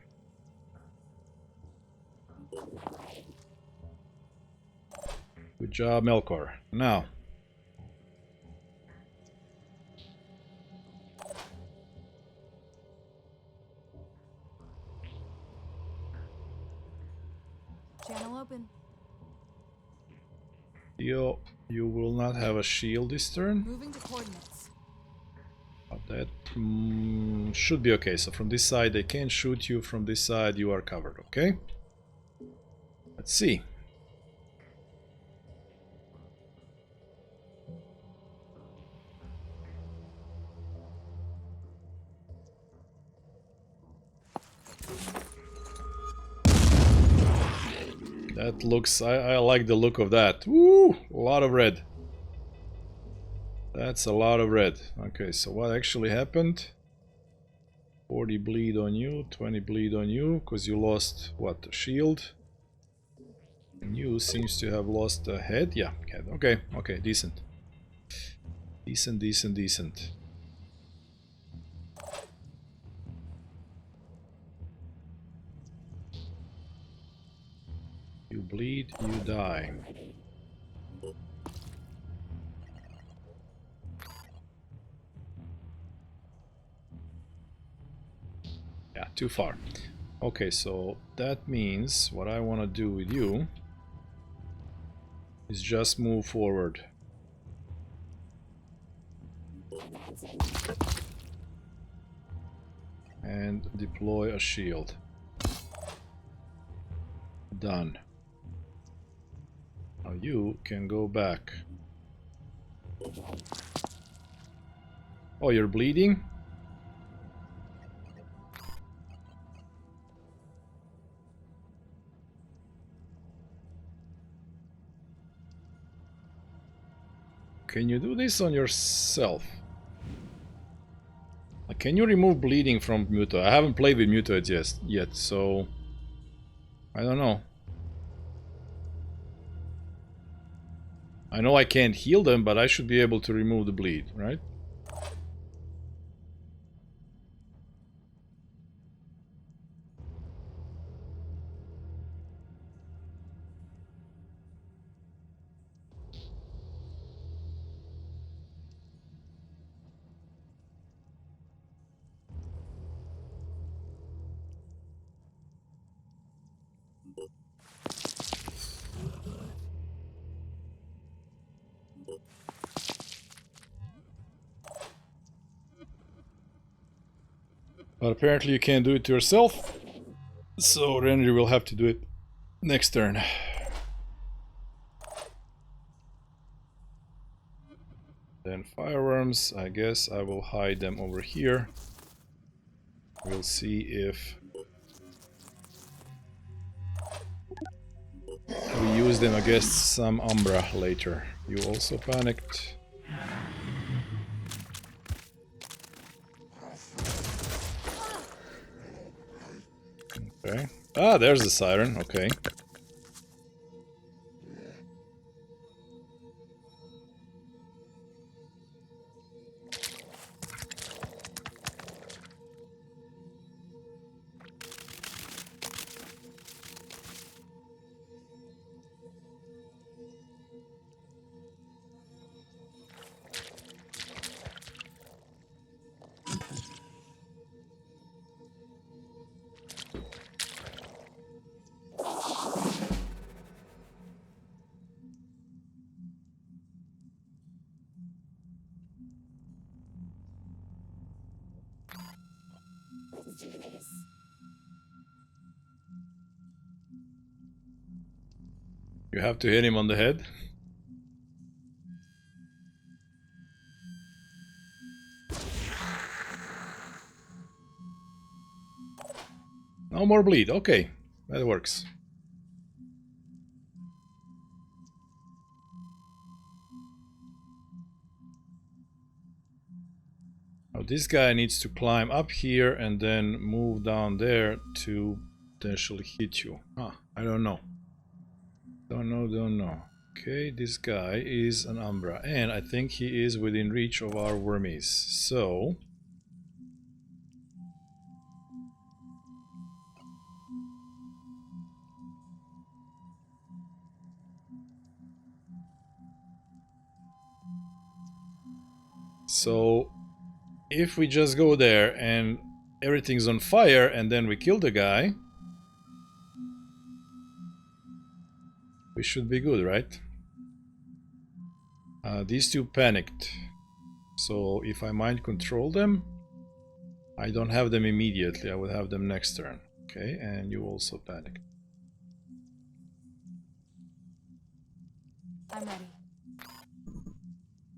Good job, Melkor. Now. Channel open. You will not have a shield this turn. Moving to coordinates. But that should be okay. So from this side they can't shoot you. From this side you are covered. Okay. Let's see. That looks... I like the look of that. Woo! A lot of red. That's a lot of red. Okay, so what actually happened? 40 bleed on you, 20 bleed on you, because you lost, what, a shield? And you seems to have lost a head. Yeah, head. Okay, okay, decent. Decent. You bleed, you die. Yeah, too far. Okay, so that means what I want to do with you is just move forward. And deploy a shield. Done. Now you can go back. Oh, you're bleeding? Can you do this on yourself? Like, can you remove bleeding from Muto? I haven't played with Muto yet, so I don't know. I know I can't heal them, but I should be able to remove the bleed, right? But apparently you can't do it to yourself, so Renry will have to do it next turn. Then fireworms, I guess I will hide them over here. We'll see if we use them against some Umbra later. You also panicked. Okay. Ah, there's the siren. Okay. Let's do this. You have to hit him on the head. No more bleed. Okay, that works. Now this guy needs to climb up here and then move down there to potentially hit you. Huh, I don't know. Don't know. Okay, this guy is an Umbra, and I think he is within reach of our wormies. So if we just go there and everything's on fire and then we kill the guy, we should be good, right? These two panicked. So if I mind control them, I don't have them immediately. I will have them next turn. Okay, and you also panic. I'm ready.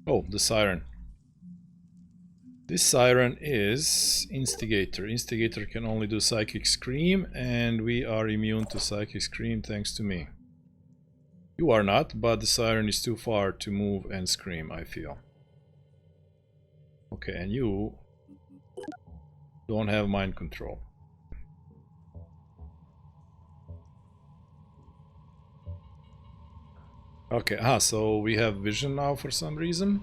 Oh, the siren. This siren is Instigator. Instigator can only do Psychic Scream, and we are immune to Psychic Scream thanks to me. You are not, but the siren is too far to move and scream, I feel. Okay, and you don't have mind control. Okay, so we have vision now for some reason.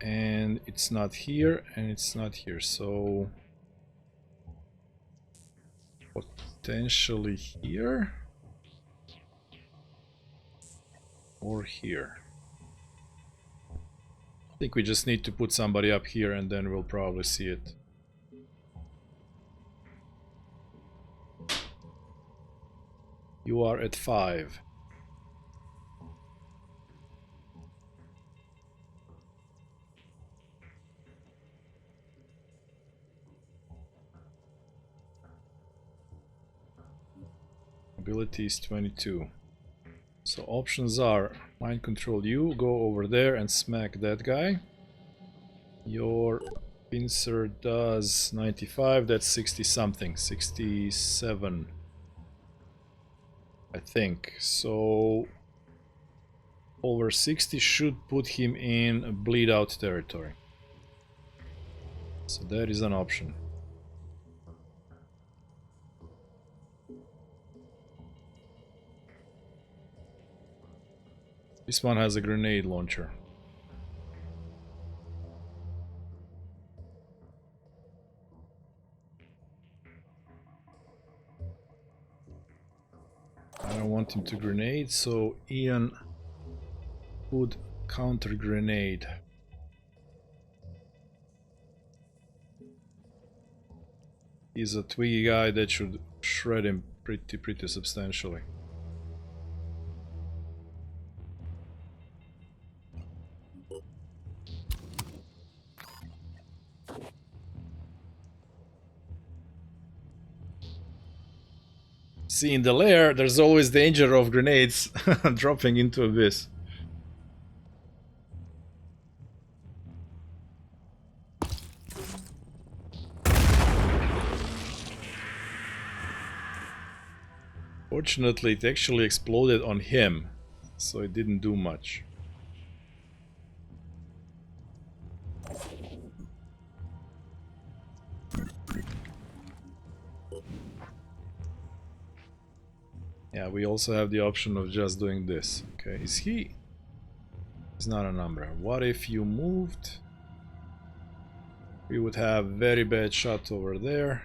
And it's not here, and it's not here, so potentially here or here. I think we just need to put somebody up here and then we'll probably see it. You are at 5. Ability is 22. So options are mind control you, go over there and smack that guy. Your pincer does 95, that's 60 something, 67 I think. So over 60 should put him in bleed out territory. So that is an option. This one has a grenade launcher. I don't want him to grenade, so Ian would counter grenade. He's a twiggy guy that should shred him pretty substantially. See, in the lair, there's always danger of grenades dropping into abyss. Fortunately, it actually exploded on him, so it didn't do much. Yeah, we also have the option of just doing this. Okay, is he? He's not an Umbra. What if you moved? We would have very bad shot over there.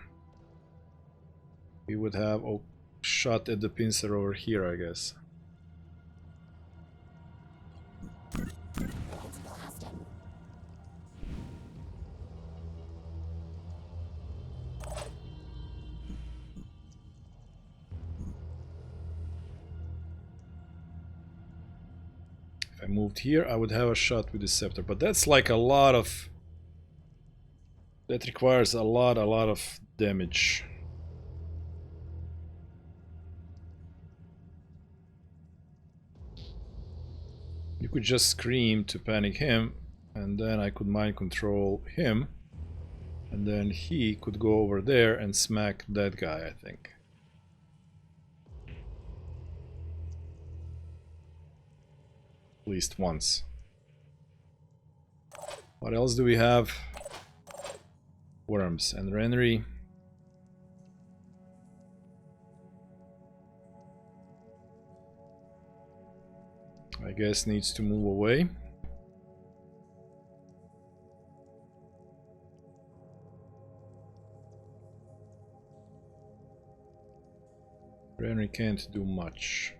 We would have a shot at the pincer over here, I guess. If I moved here, I would have a shot with the scepter, but that's like a lot of... That requires a lot of damage. You could just scream to panic him, and then I could mind control him, and then he could go over there and smack that guy, I think. At least once. What else do we have? Worms and Renry. I guess needs to move away. Renry can't do much.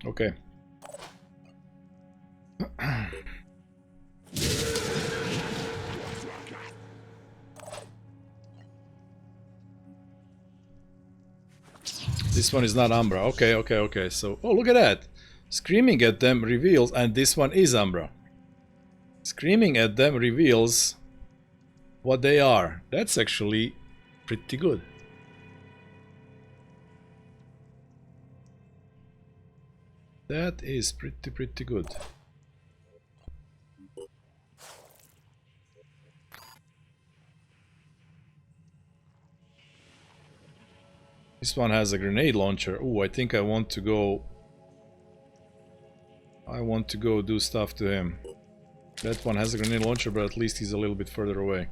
Okay. This one is not Umbra. Okay. So, oh, look at that. Screaming at them reveals, and this one is Umbra. Screaming at them reveals what they are. That's actually pretty good. That is pretty good. This one has a grenade launcher. Oh, I think I want to go... I want to go do stuff to him. That one has a grenade launcher, but at least he's a little bit further away.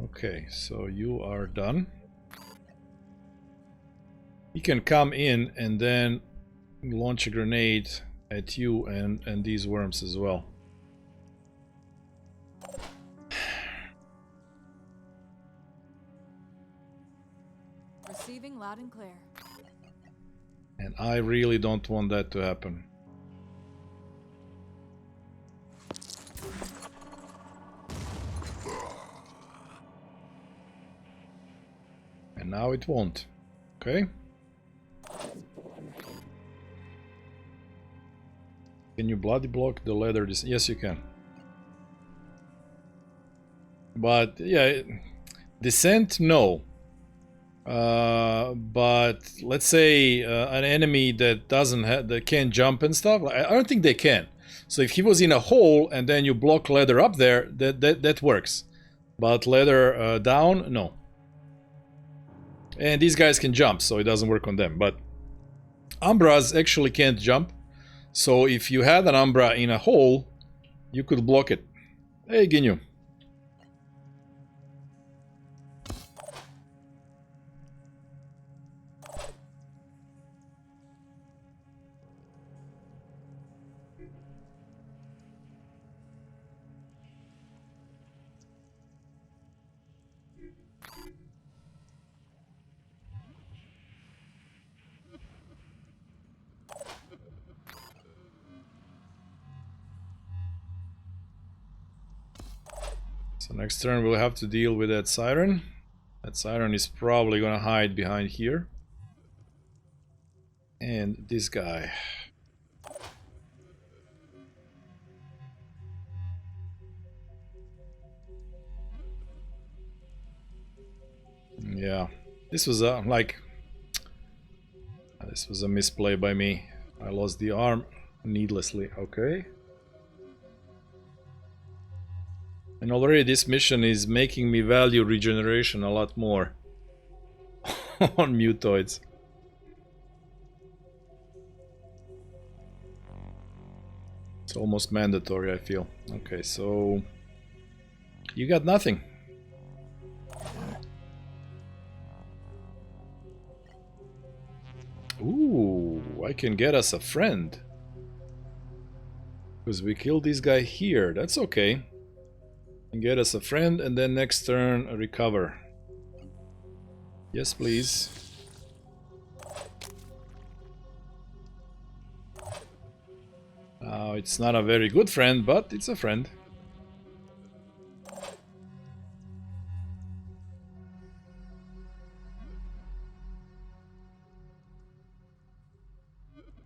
Okay, so you are done. He can come in and then launch a grenade at you and these worms as well. Receiving loud and clear. And I really don't want that to happen. And now it won't. Okay. Can you bloody block the leather? Yes, you can. But yeah, descent, no. But let's say an enemy that doesn't have, that can't jump and stuff. I don't think they can. So if he was in a hole and then you block leather up there, that works. But leather down, no. And these guys can jump, so it doesn't work on them. But Umbras actually can't jump. So if you had an Umbra in a hole, you could block it. Hey, Ginyu. So next turn we'll have to deal with that Siren. That Siren is probably gonna hide behind here. And this guy. Yeah, this was a this was a misplay by me. I lost the arm needlessly. Okay. And already this mission is making me value regeneration a lot more on mutoids. It's almost mandatory, I feel. Okay, so you got nothing. Ooh, I can get us a friend. Because we killed this guy here. That's okay. And get us a friend, and then next turn recover. Yes, please. It's not a very good friend, but it's a friend.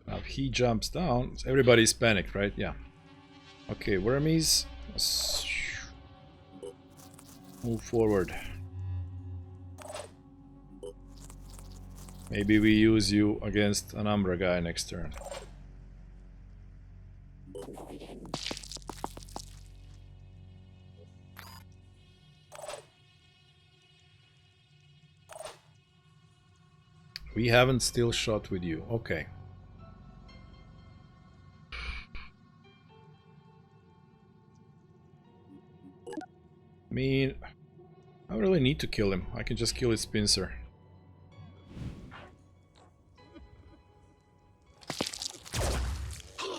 Now if he jumps down, everybody's panicked, right? Yeah. Okay, Wormies. Let's move forward. Maybe we use you against an Umbra guy next turn. We haven't still shot with you. Okay. I mean, I don't really need to kill him. I can just kill his pincer.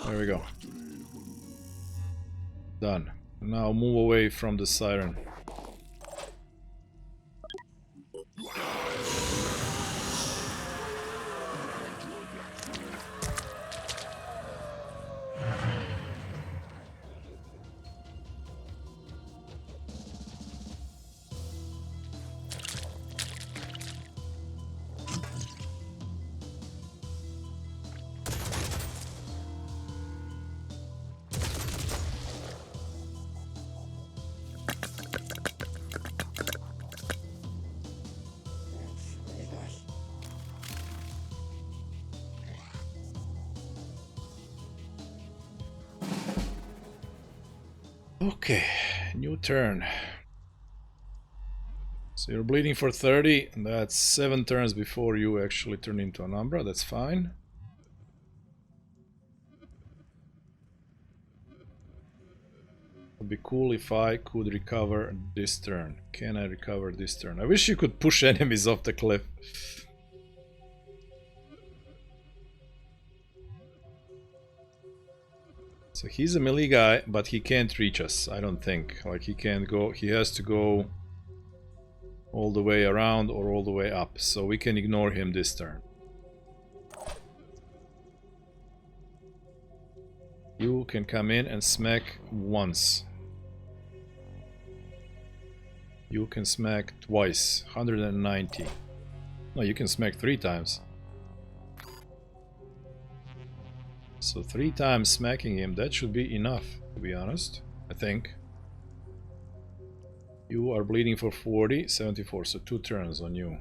There we go. Done. Now move away from the siren. Okay, new turn. So you're bleeding for 30, and that's 7 turns before you actually turn into an Umbra. That's fine. It'd be cool if I could recover this turn. Can I recover this turn? I wish you could push enemies off the cliff. So he's a melee guy, but he can't reach us, I don't think. Like, he can't go, he has to go all the way around or all the way up. So we can ignore him this turn. You can come in and smack once. You can smack twice. 190. No, you can smack 3 times. So 3 times smacking him, that should be enough, to be honest, I think. You are bleeding for 40, 74, so 2 turns on you.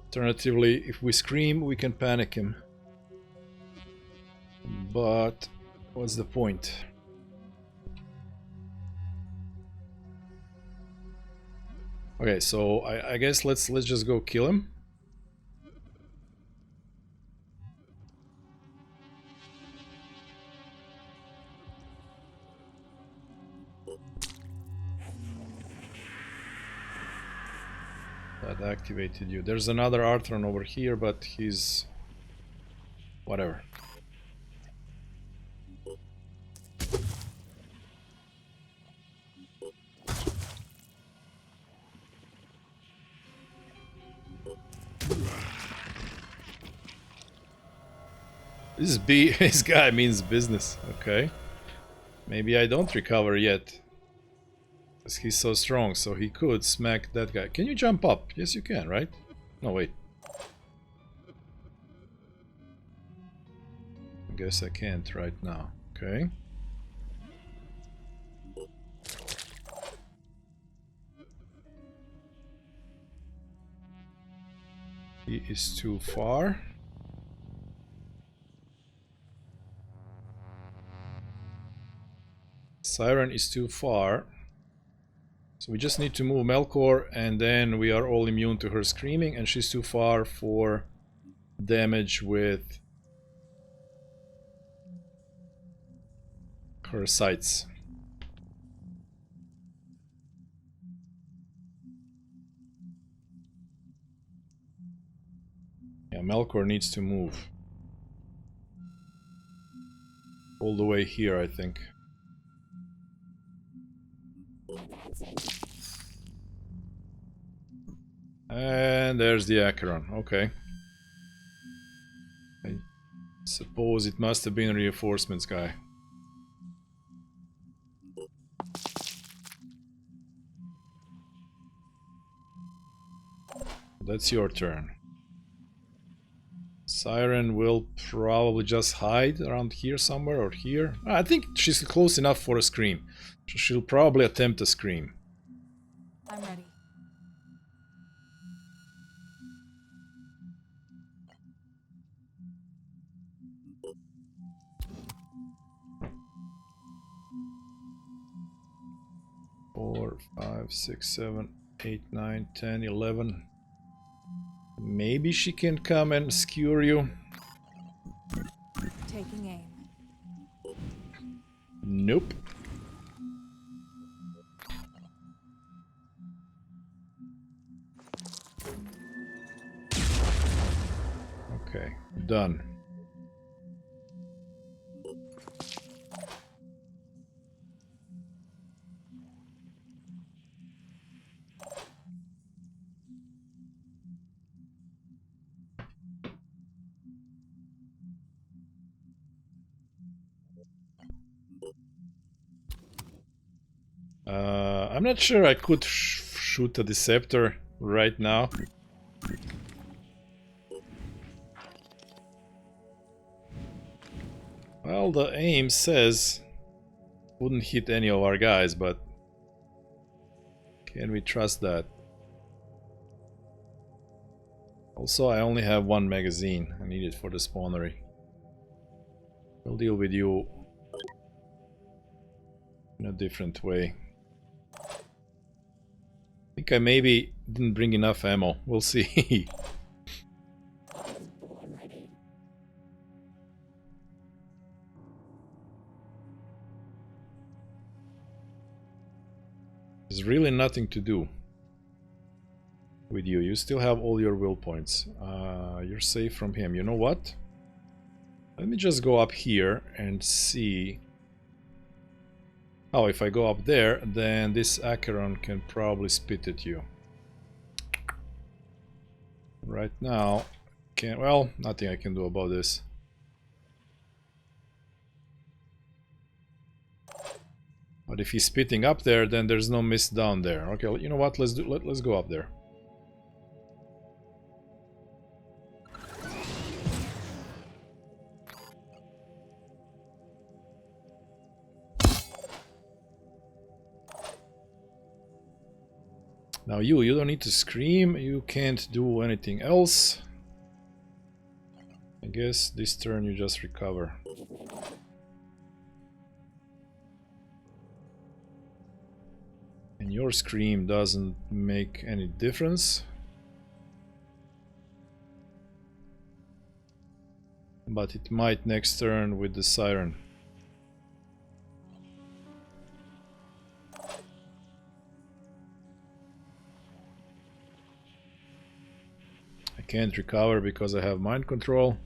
Alternatively, if we scream, we can panic him. But what's the point? Okay, so I guess let's just go kill him. That activated you. There's another Arthron over here, but he's... whatever. This guy means business. Okay. Maybe I don't recover yet. Because he's so strong, so he could smack that guy. Can you jump up? Yes, you can, right? No, wait. I guess I can't right now. Okay. He is too far. Siren is too far. So we just need to move Melkor, and then we are all immune to her screaming, and she's too far for damage with her sights. Yeah, Melkor needs to move. All the way here, I think. And there's the Acheron. Okay. I suppose it must have been reinforcements guy. That's your turn. Siren will probably just hide around here somewhere, or here. I think she's close enough for a scream. So she'll probably attempt a scream. I'm ready. Four, 5, 6, 7, 8, 9, 10, 11. Maybe she can come and skewer you. Taking aim. Nope. Okay, done. I'm not sure I could shoot a Deceptor right now. Well, the aim says wouldn't hit any of our guys, but can we trust that? Also, I only have one magazine. I need it for the spawnery. We'll deal with you in a different way. I think I maybe didn't bring enough ammo. We'll see. There's really nothing to do with you. You still have all your will points. You're safe from him. You know what? Let me just go up here and see. Oh, if I go up there, then this Acheron can probably spit at you. Right now, well, nothing I can do about this. But if he's spitting up there, then there's no mist down there. Okay, you know what? Let's go up there. Now you don't need to scream. You can't do anything else. I guess this turn you just recover. And your scream doesn't make any difference. But it might next turn with the Siren. I can't recover because I have mind control.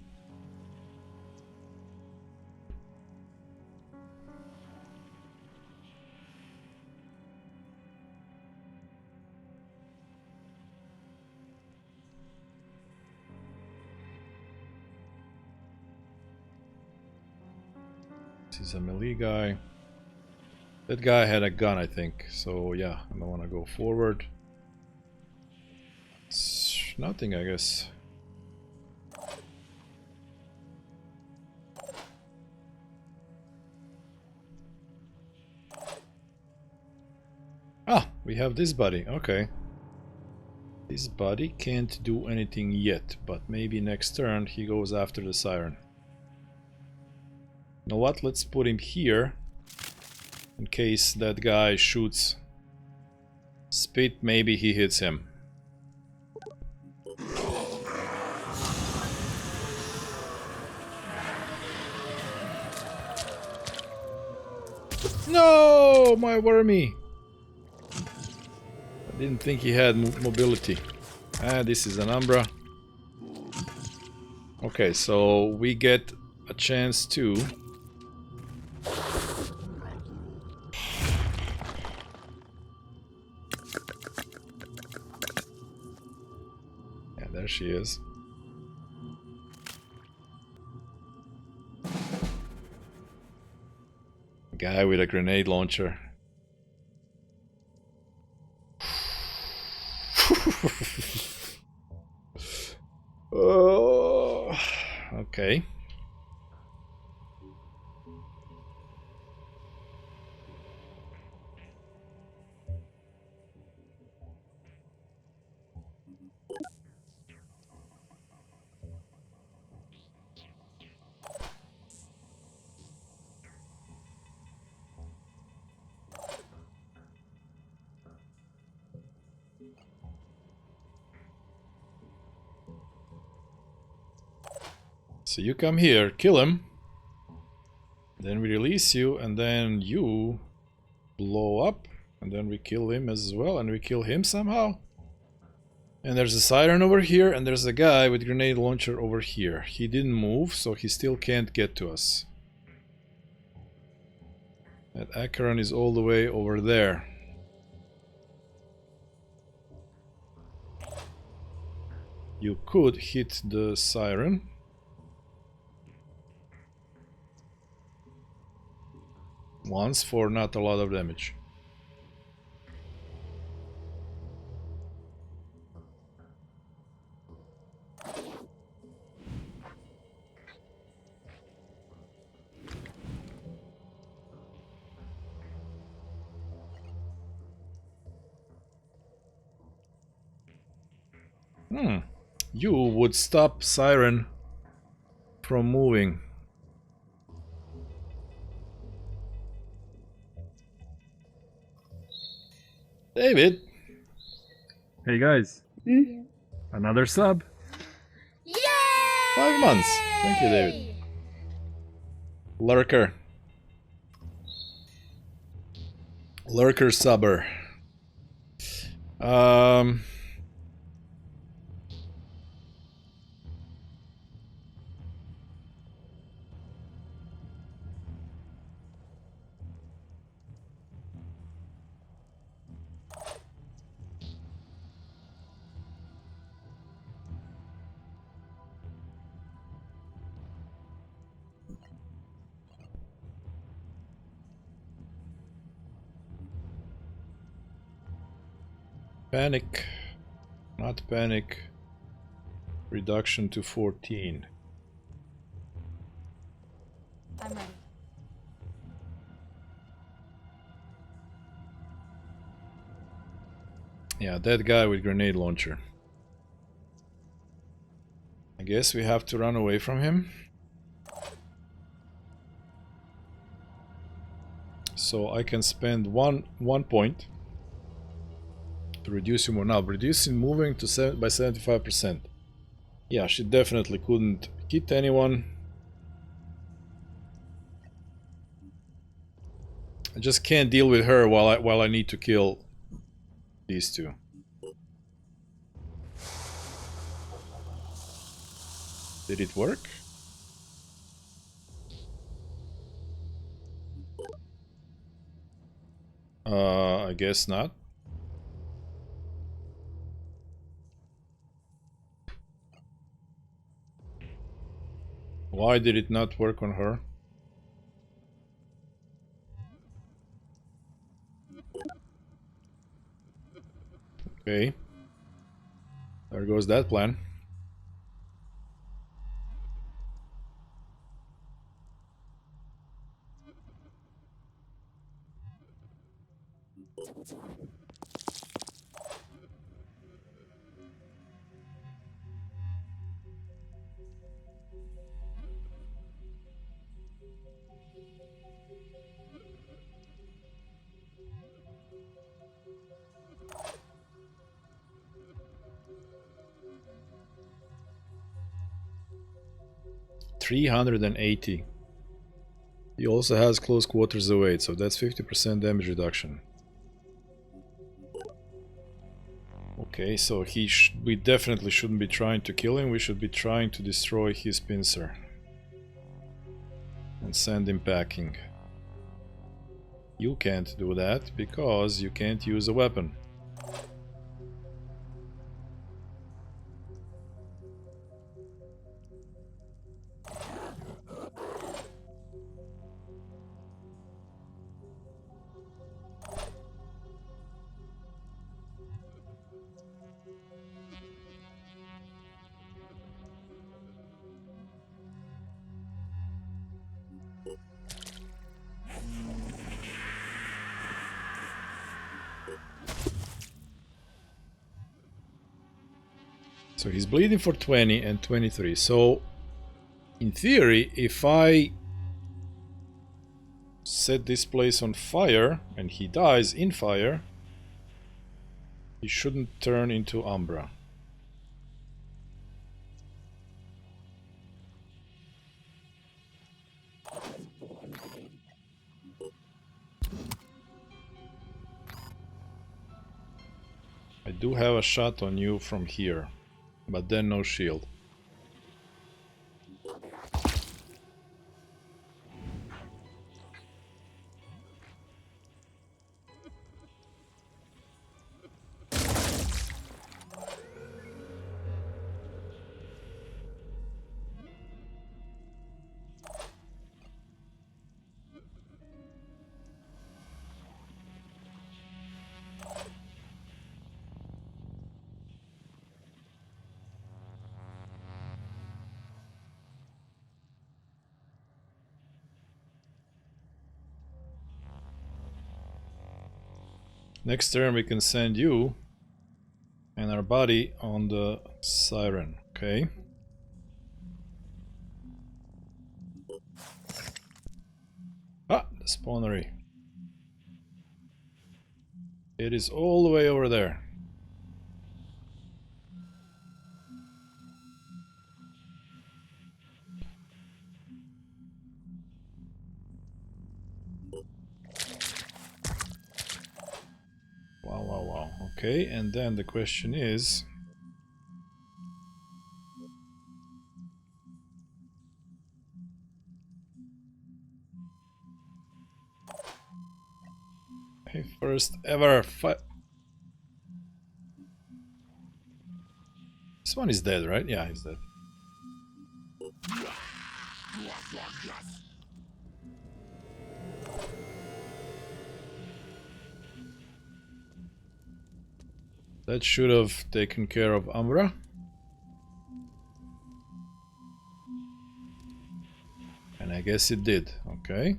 This is a melee guy. That guy had a gun, I think. So yeah, I don't want to go forward. Nothing, I guess. Ah, we have this buddy. Okay. This buddy can't do anything yet, but maybe next turn he goes after the siren. You know what? Let's put him here in case that guy shoots spit. Maybe he hits him. No, my wormy. I didn't think he had mobility. Ah, this is an Umbra. Okay, so we get a chance to... Yeah, there she is. Guy with a grenade launcher. Oh, okay. So you come here, kill him, then we release you, and then you blow up, and then we kill him as well, and we kill him somehow. And there's a siren over here, and there's a guy with grenade launcher over here. He didn't move, so he still can't get to us. That Acheron is all the way over there. You could hit the siren. Once for not a lot of damage. You would stop siren from moving. David. Hey guys. Another sub. Yay! 5 months. Thank you, David. Lurker. Lurker subber. Panic. Not panic. Reduction to 14. I'm ready. Yeah, that guy with grenade launcher. I guess we have to run away from him. So I can spend one point to reduce him or not. Reducing moving to by 75%. Yeah, she definitely couldn't hit anyone. I just can't deal with her while I need to kill these two. Did it work? I guess not. Why did it not work on her? Okay. There goes that plan. 380. He also has close quarters away, so that's 50% damage reduction. Okay, so we definitely shouldn't be trying to kill him, we should be trying to destroy his pincer. And send him packing. You can't do that because you can't use a weapon. So he's bleeding for 20 and 23. So, in theory, if I set this place on fire and he dies in fire, he shouldn't turn into Umbra. I do have a shot on you from here, but then no shield. Next turn we can send you and our body on the siren, okay? Ah, the spawnery. It is all the way over there. Wow, wow, wow. Okay, and then the question is... Hey, first ever fight... This one is dead, right? Yeah, he's dead. That should have taken care of Umbra. And I guess it did, okay.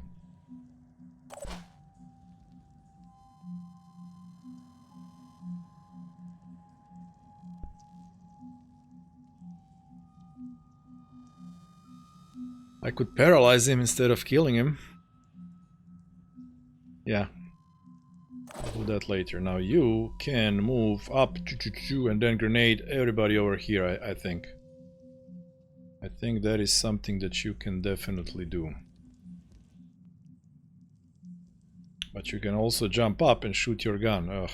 I could paralyze him instead of killing him. Yeah. I'll do that later. Now you can move up and then grenade everybody over here, I think. I think that is something that you can definitely do. But you can also jump up and shoot your gun. Ugh.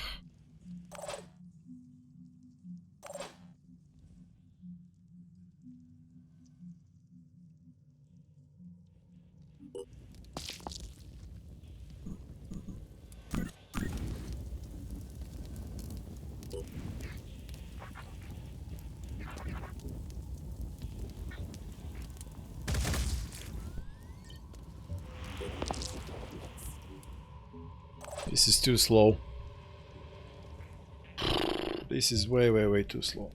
This is too slow. This is way, way, way too slow.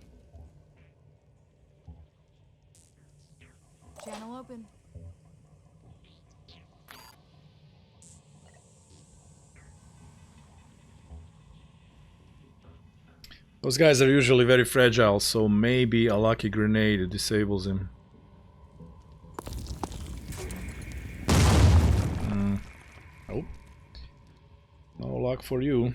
Channel open. Those guys are usually very fragile, so maybe a lucky grenade disables him. Nope. No luck for you.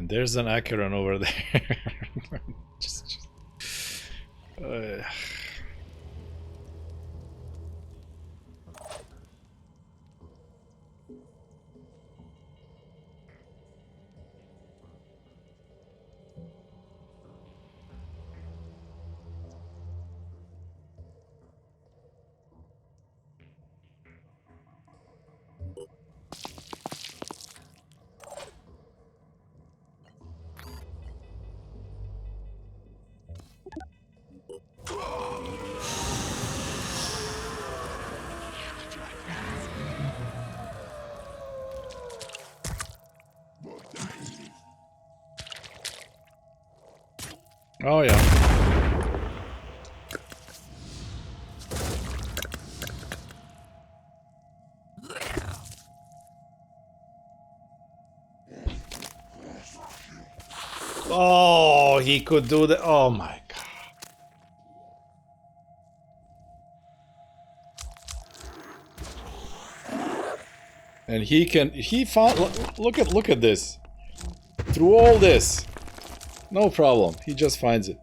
And there's an Acheron over there. just oh yeah. Oh, he could do that. Oh my god. And he found, look at this. Through all this. No problem. He just finds it.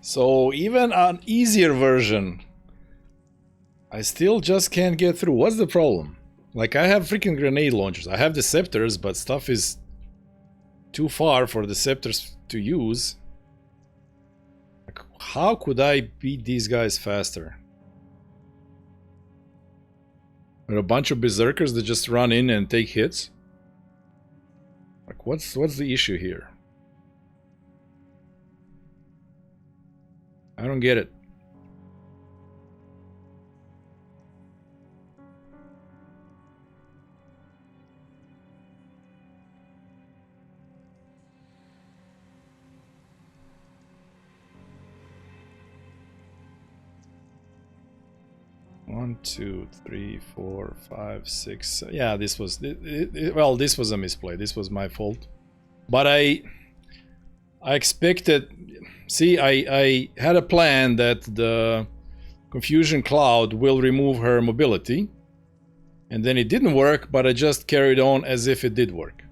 So even an easier version, I still just can't get through. What's the problem? Like, I have freaking grenade launchers. I have the scepters, but stuff is too far for the scepters to use. Like, how could I beat these guys faster? There are a bunch of berserkers that just run in and take hits? Like, what's the issue here? I don't get it. One, two, three, four, five, six. Yeah, this was well. This was a misplay. This was my fault. But I expected. See, I had a plan that the Confusion Cloud will remove her mobility, and then it didn't work. But I just carried on as if it did work.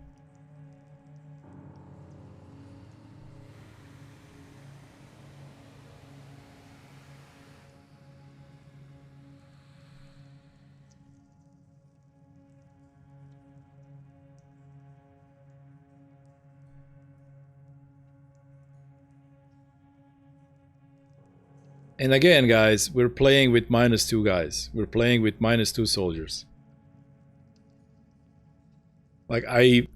And again, guys, we're playing with -2 guys. We're playing with -2 soldiers. Like, I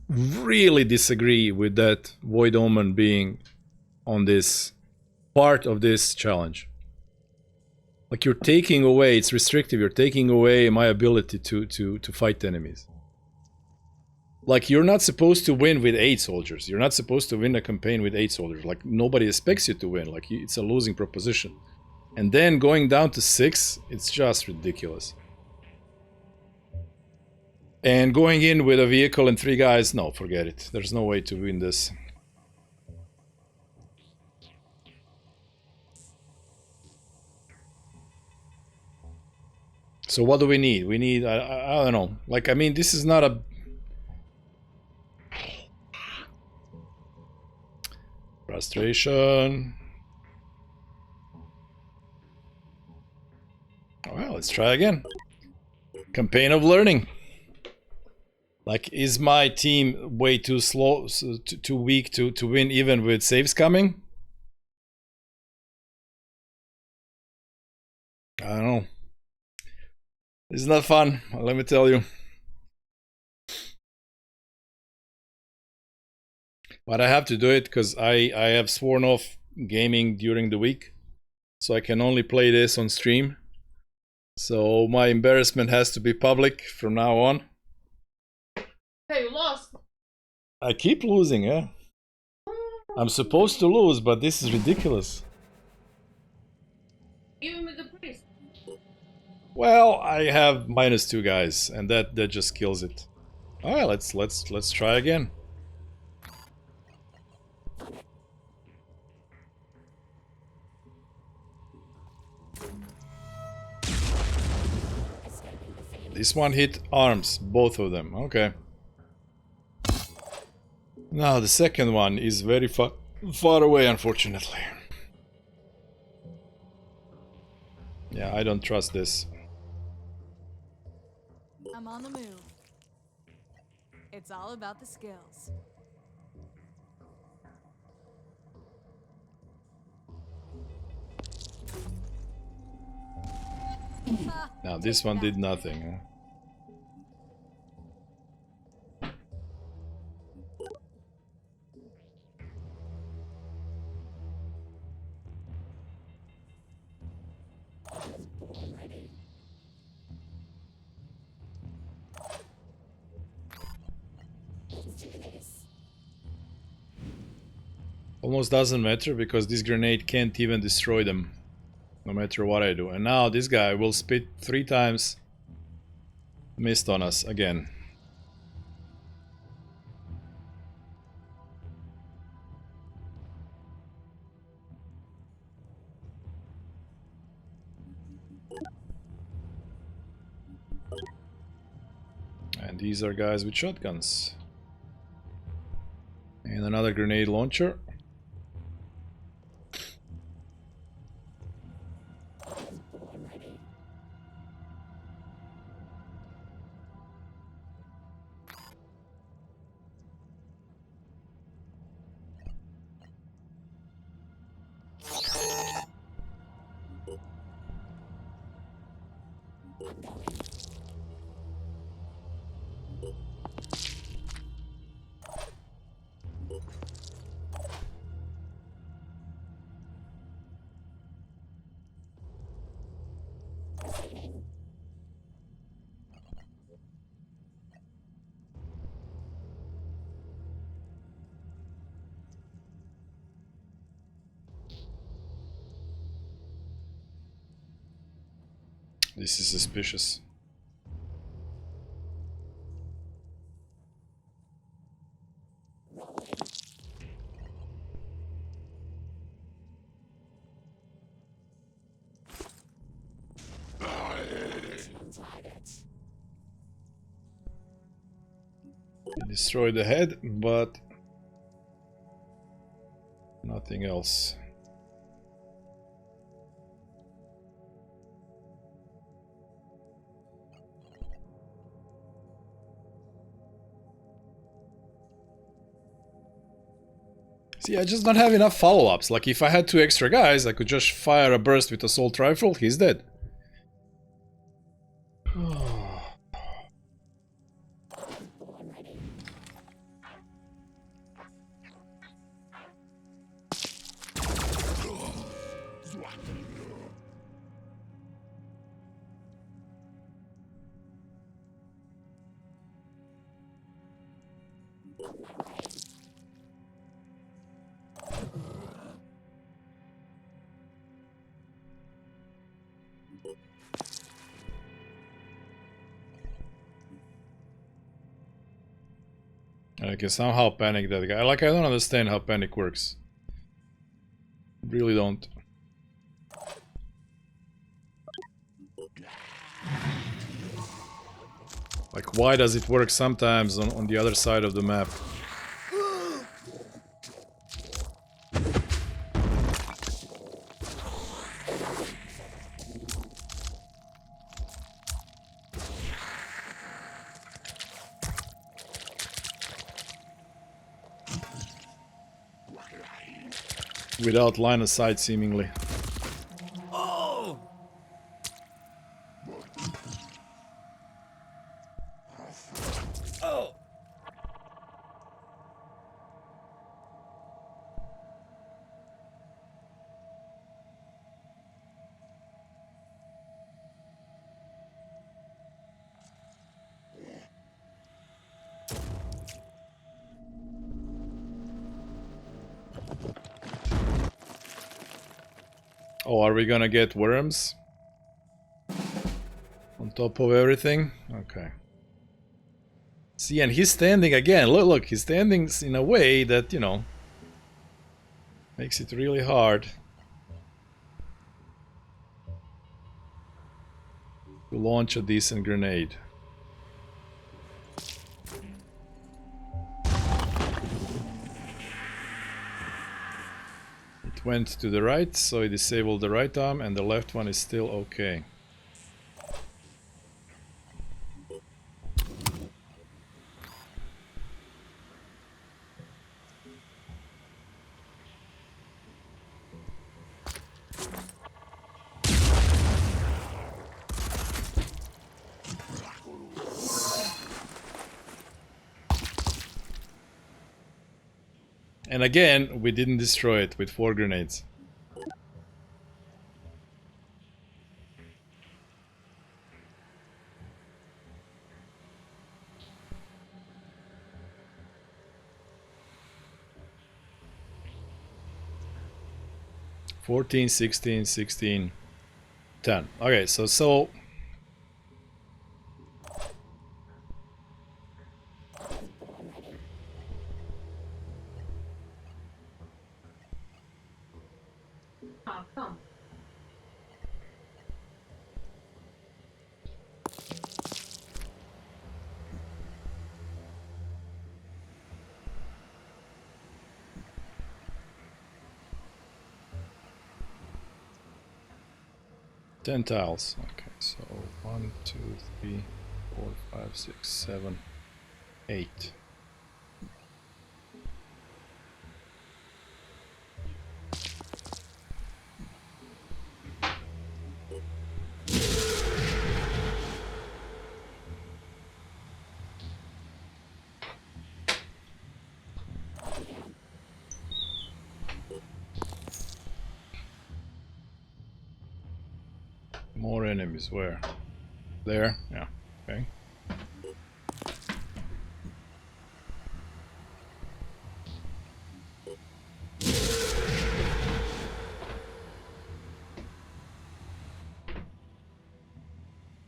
really disagree with that Void Omen being on this part of this challenge. Like, you're taking away, it's restrictive, you're taking away my ability to fight enemies. Like, you're not supposed to win with 8 soldiers. You're not supposed to win a campaign with 8 soldiers. Like, nobody expects you to win. Like, it's a losing proposition. And then going down to 6, it's just ridiculous. And going in with a vehicle and 3 guys, no, forget it. There's no way to win this. So what do we need? We need, I don't know. Like, I mean, this is not a... Frustration. Well, let's try again. Campaign of learning. Like, is my team way too slow, too weak to win even with saves coming? I don't know. It's not fun, let me tell you. But I have to do it because I have sworn off gaming during the week. So I can only play this on stream. So my embarrassment has to be public from now on. Hey, you lost. I keep losing, yeah. I'm supposed to lose, but this is ridiculous. Give him the priest. Well, I have -2 guys, and that just kills it. Alright, let's try again. This one hit arms, both of them. Okay. Now the second one is very far away, unfortunately. Yeah, I don't trust this. I'm on the move. It's all about the skills. Now this one did nothing. Huh? Almost doesn't matter because this grenade can't even destroy them, no matter what I do. And now this guy will spit 3 times. Missed on us again. And these are guys with shotguns. And another grenade launcher. This is suspicious. Destroy the head, but nothing else. See, I just don't have enough follow-ups. Like, if I had 2 extra guys, I could just fire a burst with assault rifle, he's dead. I can somehow panic that guy. Like, I don't understand how panic works. Really don't. Like, why does it work sometimes on the other side of the map? Without line of sight, seemingly. Oh! Oh! Oh, are we gonna get worms? On top of everything? Okay. See, and he's standing again. Look, he's standing in a way that, you know, makes it really hard to launch a decent grenade. It went to the right, so it disabled the right arm, and the left one is still okay. And again, we didn't destroy it with 4 grenades. "14, 16, 16, 10. Okay, so Come. 10 tiles. Okay, so 1, 2, 3, 4, 5, 6, 7, 8. More enemies, where? There? Yeah, okay.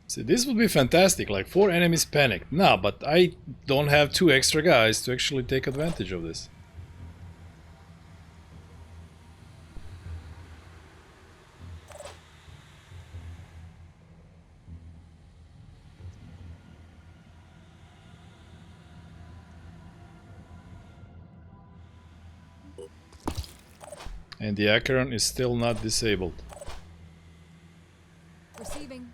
See, this would be fantastic, like 4 enemies panicked. No, but I don't have 2 extra guys to actually take advantage of this. And the Acheron is still not disabled. Receiving.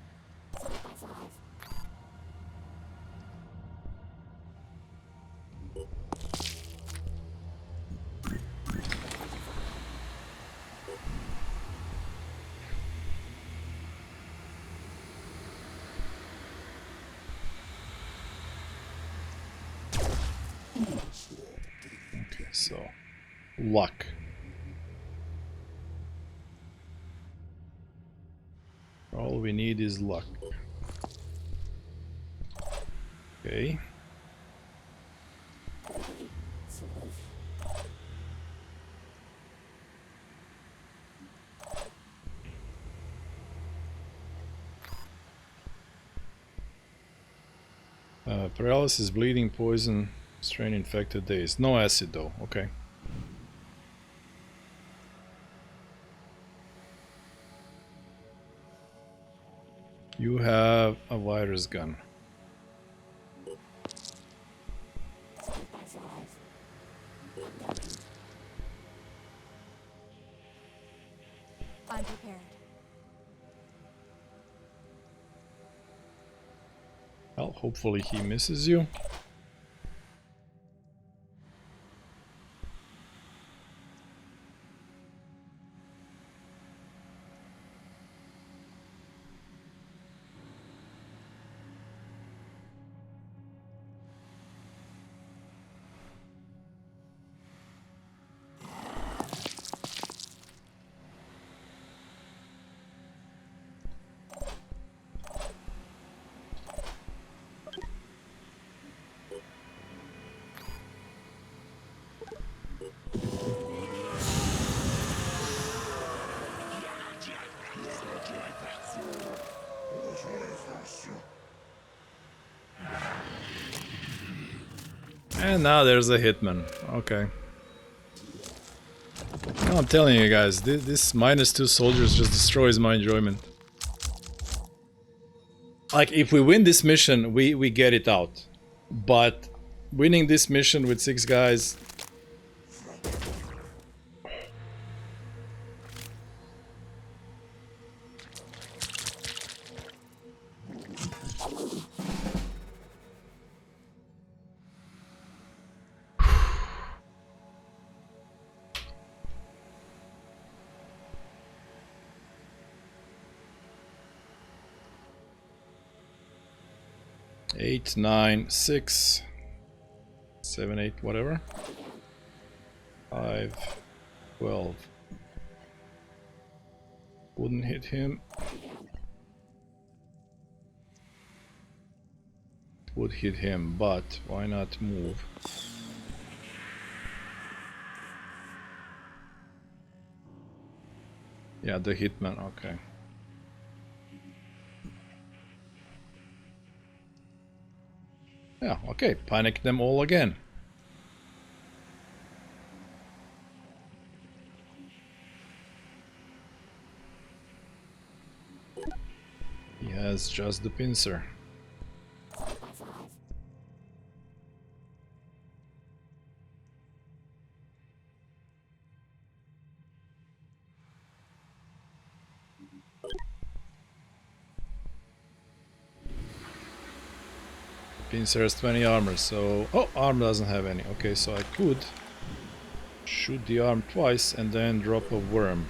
Okay, so luck. All we need is luck. Okay. Paralysis, bleeding, poison, strain infected days. No acid though, okay. You have a virus gun. I'm prepared. Well, hopefully he misses you. And now there's a hitman. Okay. I'm telling you guys, this -2 soldiers just destroys my enjoyment. Like, if we win this mission, we get it out. But winning this mission with 6 guys... Eight, 9, 6, 7, 8, whatever. 5, 12. Wouldn't hit him. Would hit him, but why not move? Yeah, the hitman, okay. Yeah, okay, panic them all again. He has just the pincer. Pincer has 20 armor, so... Oh, arm doesn't have any. Okay, so I could shoot the arm twice and then drop a worm.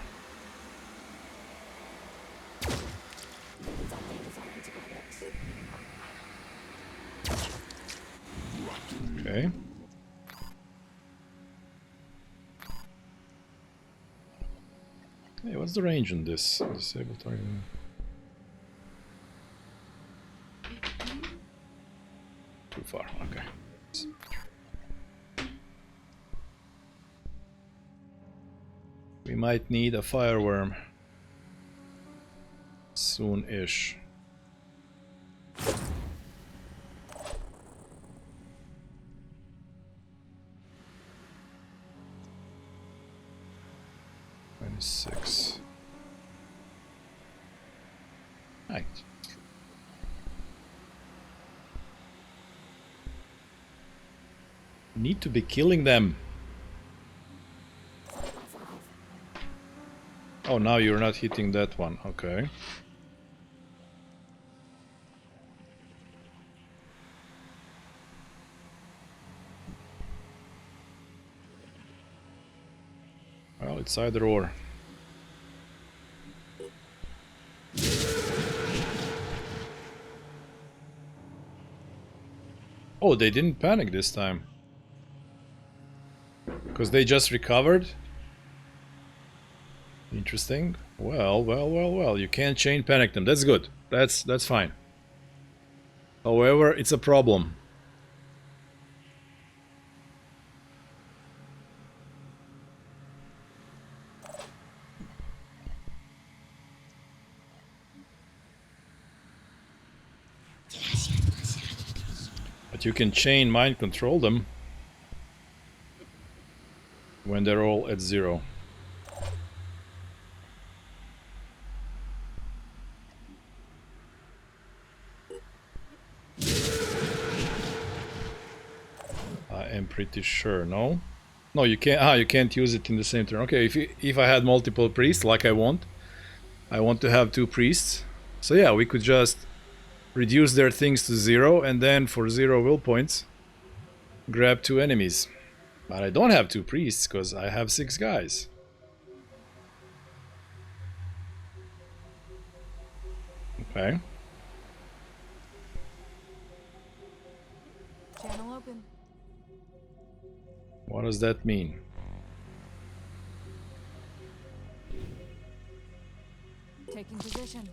Okay. Hey, what's the range on this? Disable target. Too far, okay. We might need a fireworm soon-ish. Six. Right. Need to be killing them. Oh, now you're not hitting that one. Okay. Well, it's either or. Oh, they didn't panic this time. Because they just recovered? Interesting. Well, you can't chain panic them. That's good. That's fine. However, it's a problem. But you can chain mind control them when they're all at 0. I am pretty sure, no? No, you can't. You can't use it in the same turn. Okay, if I had multiple priests, like I want to have 2 priests. So yeah, we could just reduce their things to 0, and then for 0 will points, grab 2 enemies. But I don't have 2 priests because I have 6 guys. Okay. Channel open. What does that mean? Taking position.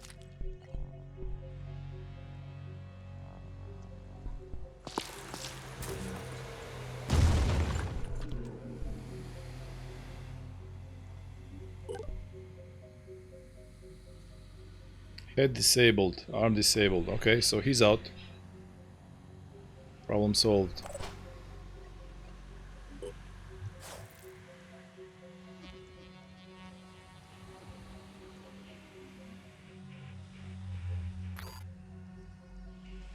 Head disabled, arm disabled. Okay, so he's out. Problem solved.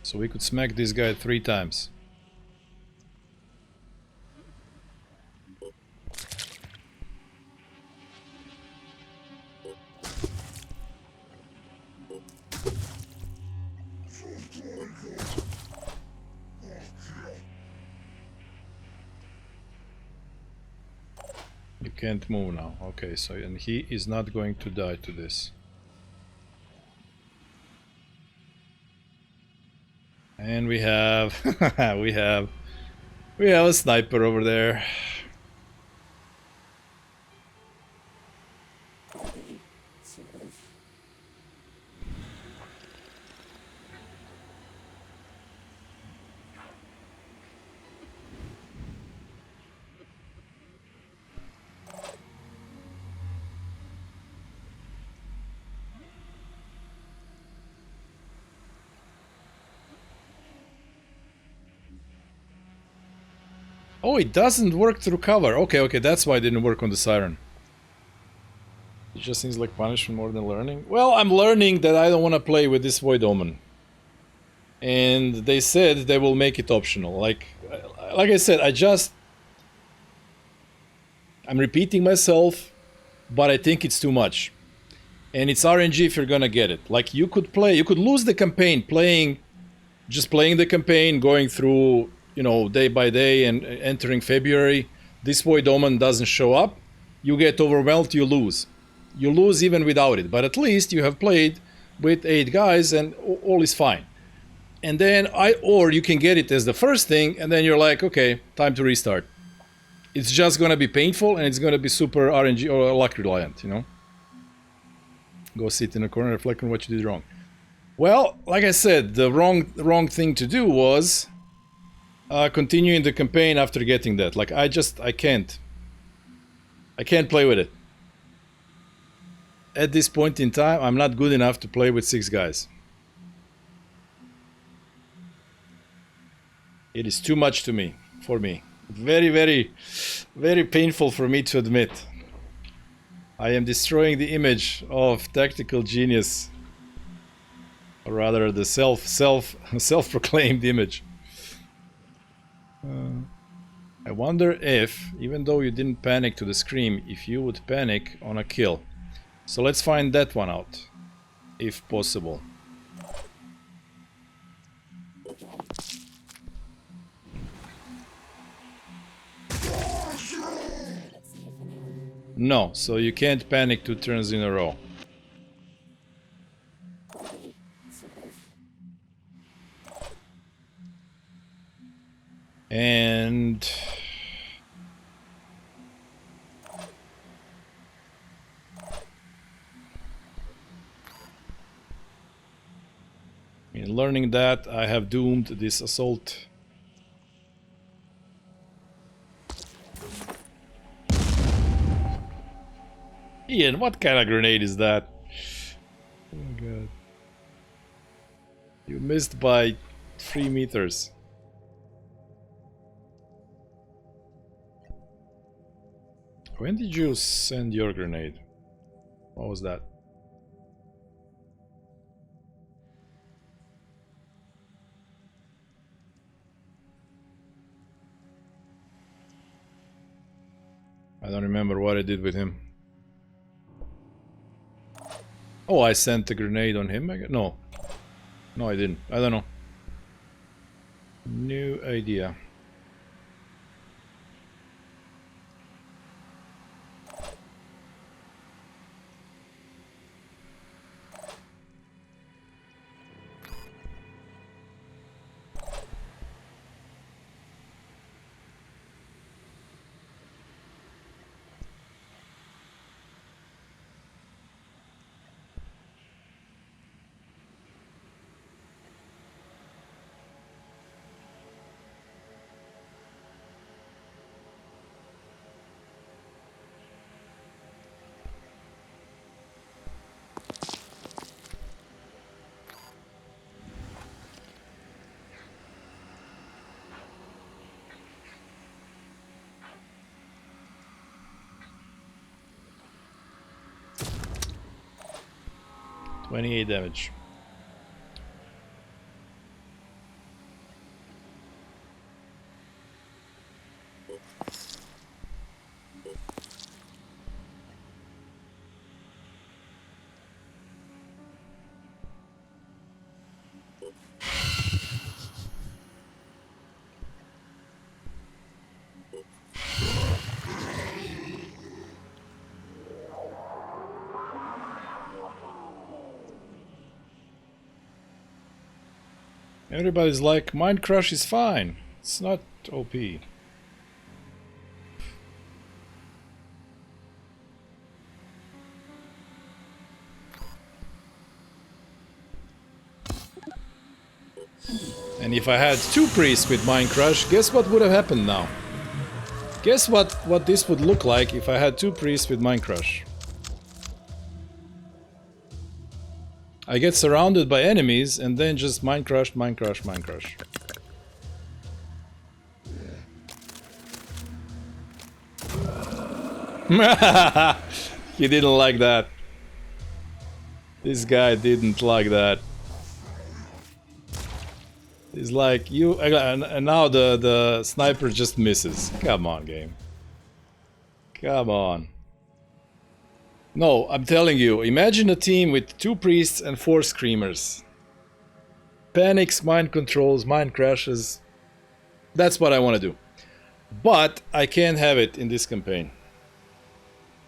So we could smack this guy 3 times. You can't move now. Okay, so and he is not going to die to this. And we have we have a sniper over there. Oh, it doesn't work through cover. Okay, okay, that's why it didn't work on the siren. It just seems like punishment more than learning. Well, I'm learning that I don't want to play with this Void Omen. And they said they will make it optional. Like I said, I'm repeating myself, but I think it's too much. And it's RNG if you're gonna get it. Like you could lose the campaign just playing the campaign, going through, you know, day by day and entering February. This Void Omen doesn't show up. You get overwhelmed, you lose. You lose even without it, but at least you have played with 8 guys and all is fine. And then or you can get it as the first thing and then you're like, okay, time to restart. It's just gonna be painful and it's gonna be super RNG or luck reliant, you know? Go sit in a corner, reflect on what you did wrong. Well, like I said, the wrong thing to do was continuing the campaign after getting that. Like I can't play with it. At this point in time, I'm not good enough to play with 6 guys. It is too much to me, for me. Very, very, very painful for me to admit. I am destroying the image of tactical genius. Or rather, the self-proclaimed image. I wonder if, even though you didn't panic to the scream, if you would panic on a kill. So let's find that one out, if possible. No, so you can't panic 2 turns in a row. And in learning that, I have doomed this assault. Ian, what kind of grenade is that? Oh my god. You missed by 3 meters. When did you send your grenade? What was that? I don't remember what I did with him. Oh, I sent a grenade on him? No. No, I didn't. I don't know. No idea. .28 damage. Everybody's like, Mind Crush is fine. It's not OP. And if I had 2 priests with Mind Crush, guess what would have happened now? Guess what this would look like if I had 2 priests with Mind Crush? I get surrounded by enemies and then just Mind Crush, Mind Crush, Mind Crush. He didn't like that. This guy didn't like that. He's like, you, and now the sniper just misses. Come on, game. Come on. No, I'm telling you, imagine a team with 2 priests and 4 screamers. Panics, mind controls, mind crashes. That's what I want to do. But I can't have it in this campaign.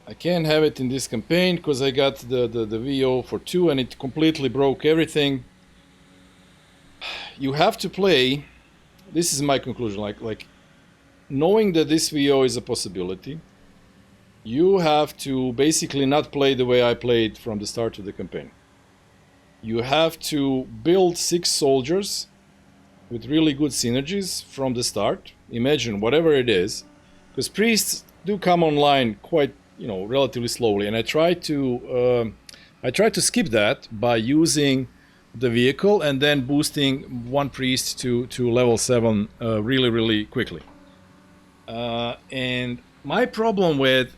I can't have it in this campaign because I got the VO for 2 and it completely broke everything. You have to play, this is my conclusion, like knowing that this VO is a possibility, you have to basically not play the way I played from the start of the campaign. You have to build 6 soldiers with really good synergies from the start. Imagine whatever it is, because priests do come online quite, you know, relatively slowly, and I try to skip that by using the vehicle and then boosting 1 priest to level 7 really quickly. And my problem with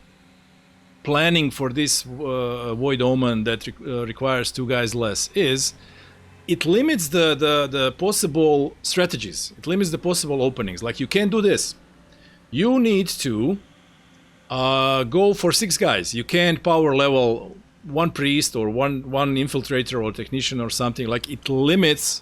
planning for this Void Omen that requires 2 guys less is it limits the possible strategies. It limits the possible openings. Like, you can't do this. You need to go for 6 guys. You can't power level 1 priest or one infiltrator or technician or something. Like, it limits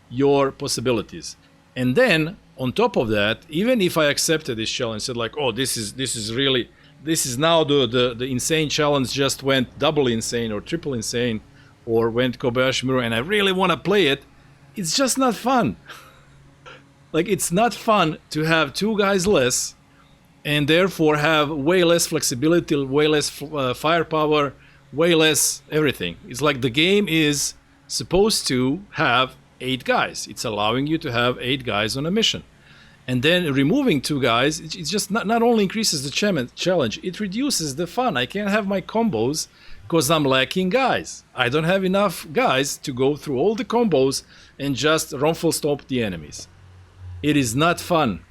your possibilities. And then on top of that, even if I accepted this challenge, said like, oh, this is now the insane challenge just went double insane or triple insane or went Kobayashi Maru, and I really want to play it, it's just not fun. Like, it's not fun to have 2 guys less and therefore have way less flexibility, way less firepower, way less everything. It's like the game is supposed to have 8 guys. It's allowing you to have 8 guys on a mission. And then removing 2 guys, it's just not only increases the challenge, it reduces the fun. I can't have my combos because I'm lacking guys. I don't have enough guys to go through all the combos and just rumble stomp the enemies. It is not fun.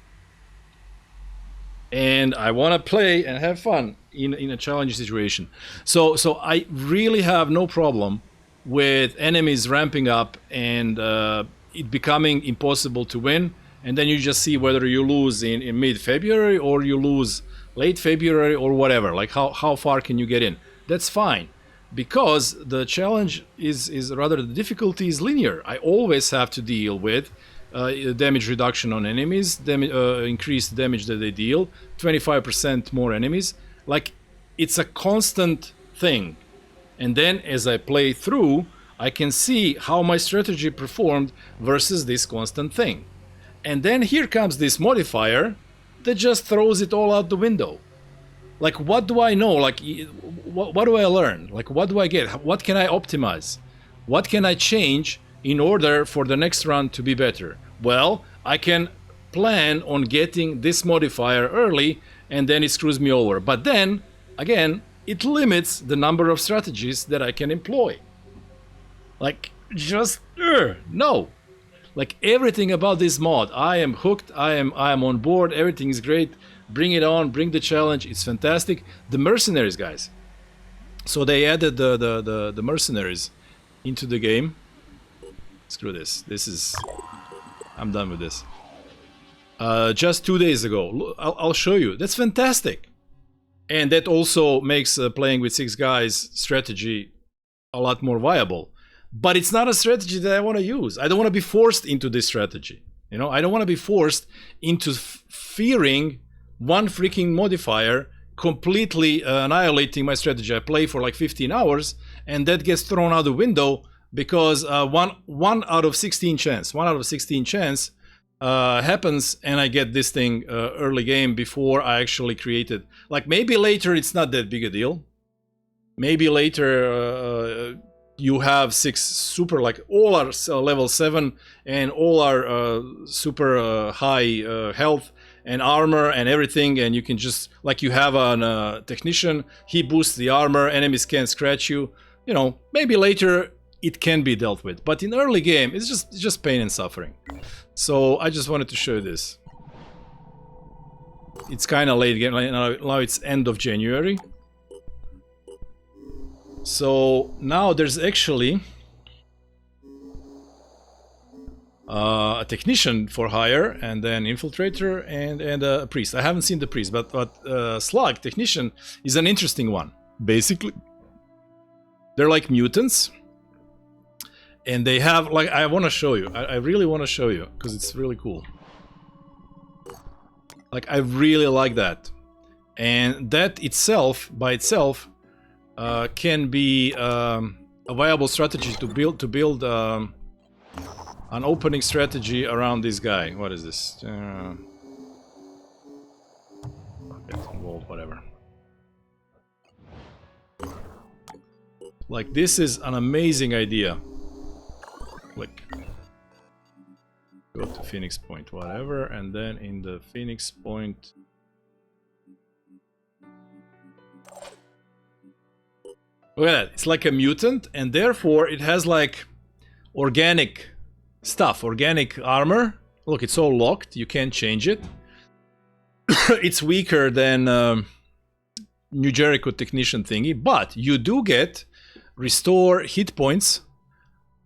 And I want to play and have fun in a challenging situation. So I really have no problem with enemies ramping up and it becoming impossible to win. And then you just see whether you lose in mid-February or you lose late February or whatever. Like, how far can you get in? That's fine. Because the challenge is rather, the difficulty is linear. I always have to deal with damage reduction on enemies, increased damage that they deal, 25% more enemies. Like, it's a constant thing. And then as I play through, I can see how my strategy performed versus this constant thing. And then here comes this modifier that just throws it all out the window. Like, what do I know? Like, what do I learn? Like, what do I get? What can I optimize? What can I change in order for the next run to be better? Well, I can plan on getting this modifier early and then it screws me over. But then, again, it limits the number of strategies that I can employ. Like, just, no. Like, everything about this mod, I am hooked, I am on board, everything is great. Bring it on, bring the challenge, it's fantastic. The mercenaries, guys. So they added the mercenaries into the game. Screw this. I'm done with this. Just 2 days ago. I'll show you. That's fantastic. And that also makes playing with 6 guys strategy a lot more viable. But it's not a strategy that I want to use. I don't want to be forced into this strategy. You know, I don't want to be forced into fearing one freaking modifier completely annihilating my strategy. I play for like 15 hours and that gets thrown out the window because one out of 16 chance, happens, and I get this thing early game before I actually create it. Like maybe later it's not that big a deal. Maybe later you have 6 super, like all are level 7 and all are super high health and armor and everything, and you can just, like, you have a technician, he boosts the armor, enemies can't scratch you. You know, maybe later it can be dealt with, but in early game it's just pain and suffering. So I just wanted to show you this. It's kind of late game, now it's end of January. So now there's actually a technician for hire, and then infiltrator and a priest. I haven't seen the priest, but slug technician is an interesting one. Basically, they're like mutants, and they have, like, I want to show you. I really want to show you because it's really cool. Like, I really like that, and that itself by itself can be a viable strategy to build an opening strategy around this guy. What is this? Okay, involved, whatever. Like, this is an amazing idea. Click. Go to Phoenix Point, whatever, and then in the Phoenix Point. Look at that. It's like a mutant, and therefore it has like organic stuff, organic armor. Look, it's all locked. You can't change it. It's weaker than New Jericho Technician thingy, but you do get restore hit points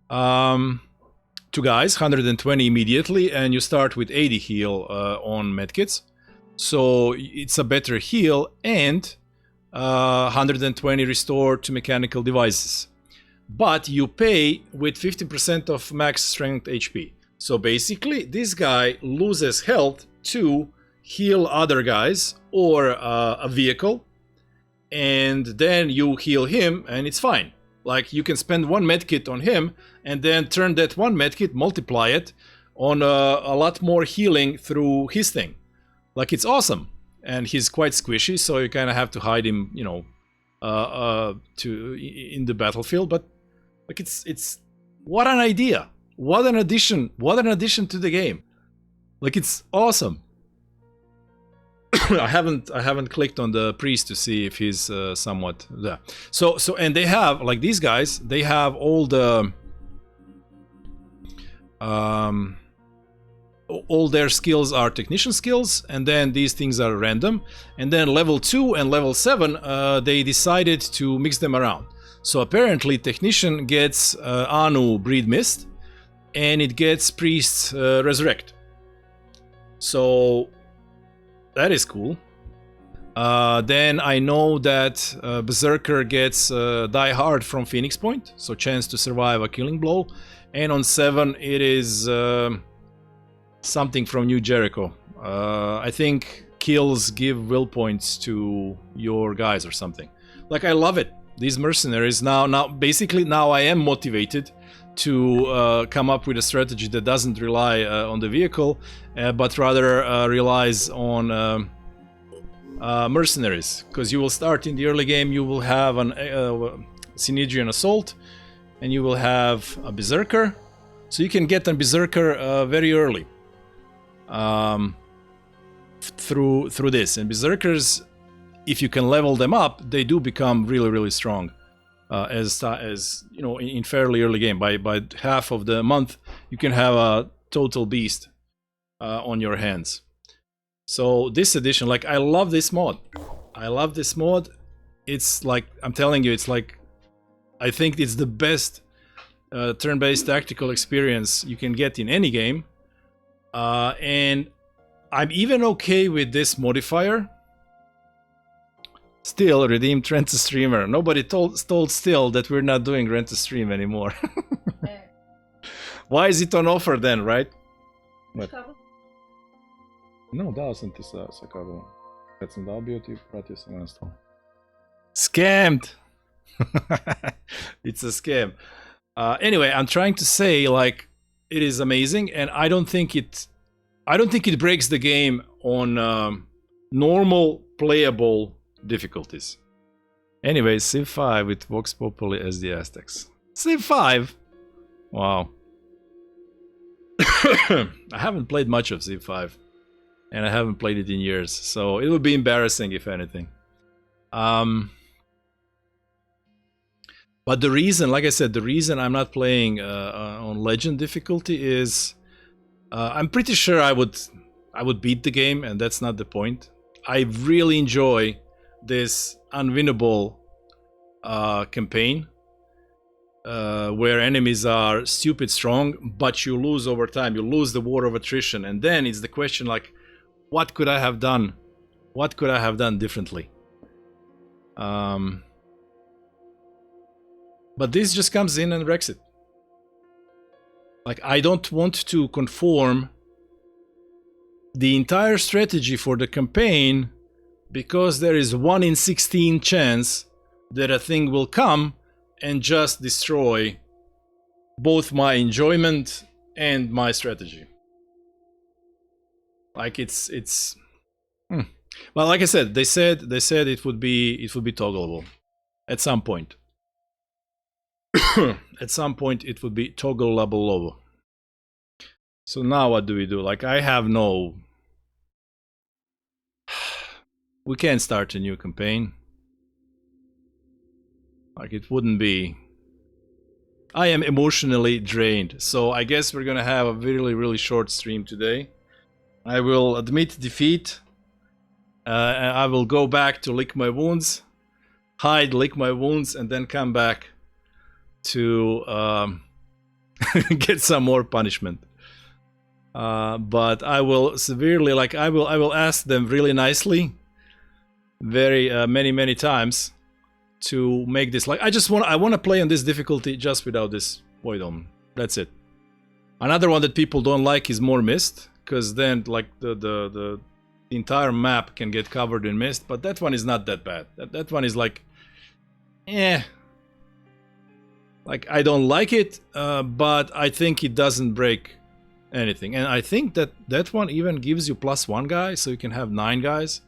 to guys, 120 immediately, and you start with 80 heal on medkits. So it's a better heal, and 120 restore to mechanical devices. But you pay with 50% of max strength HP. So basically, this guy loses health to heal other guys or a vehicle, and then you heal him, and it's fine. Like, you can spend 1 medkit on him, and then turn that 1 medkit, multiply it on a lot more healing through his thing. Like, it's awesome. And he's quite squishy, so you kind of have to hide him, you know, in the battlefield. But like, it's what an idea! What an addition! What an addition to the game! Like, it's awesome. I haven't clicked on the priest to see if he's somewhat there. So and they have, like, these guys, they have all the all their skills are technician skills, and then these things are random, and then level 2 and level 7 they decided to mix them around. So apparently technician gets Anu Breed Mist, and it gets priest Resurrect. So that is cool. Then I know that Berserker gets Die Hard from Phoenix Point, so chance to survive a killing blow, and on 7 it is something from New Jericho. I think kills give will points to your guys or something. Like, I love it. These mercenaries now basically now I am motivated to come up with a strategy that doesn't rely on the vehicle, but rather relies on mercenaries. Because you will start in the early game, you will have an Synedrian Assault, and you will have a Berserker. So you can get a Berserker very early. Through this, and Berserkers, if you can level them up, they do become really strong as you know, in fairly early game. By half of the month you can have a total beast on your hands. So this edition, like, I love this mod. It's like, I'm telling you, it's like, I think it's the best turn-based tactical experience you can get in any game. And I'm even okay with this modifier. Still, redeem Rent a Streamer. Nobody told still that we're not doing Rent a Stream anymore. Why is it on offer then, right? What? No, dao sam ti sa kabelom. Kad sam dao bio ti pratio sam nastavu. Scammed! It's a scam. Anyway, I'm trying to say like it is amazing, and I don't think it breaks the game on normal playable difficulties. Anyway, Civ 5 with Vox Populi as the Aztecs. Civ 5? Wow. I haven't played much of Civ 5. And I haven't played it in years. So it would be embarrassing if anything. But the reason, like I said, the reason I'm not playing on Legend difficulty is... I'm pretty sure I would beat the game, and that's not the point. I really enjoy this unwinnable campaign where enemies are stupid strong, but you lose over time. You lose the war of attrition, and then it's the question like, what could I have done? What could I have done differently? But this just comes in and wrecks it. Like, I don't want to conform the entire strategy for the campaign because there is 1 in 16 chance that a thing will come and just destroy both my enjoyment and my strategy. Like it's well, like I said, they said it would be toggleable at some point. At some point it would be toggleable. So now what do we do? Like, I have no... We can't start a new campaign. Like, it wouldn't be... I am emotionally drained, so I guess we're gonna have a really short stream today. I will admit defeat. I will go back to lick my wounds, lick my wounds, and then come back to get some more punishment. But I will severely, like, I will ask them really nicely, very many times, to make this, like, I want to play on this difficulty just without this Void Omen. That's it. Another one that people don't like is more mist, because then like the entire map can get covered in mist, but that one is not that bad. That one is like, like, I don't like it, but I think it doesn't break anything. And I think that one even gives you +1 guy, so you can have 9 guys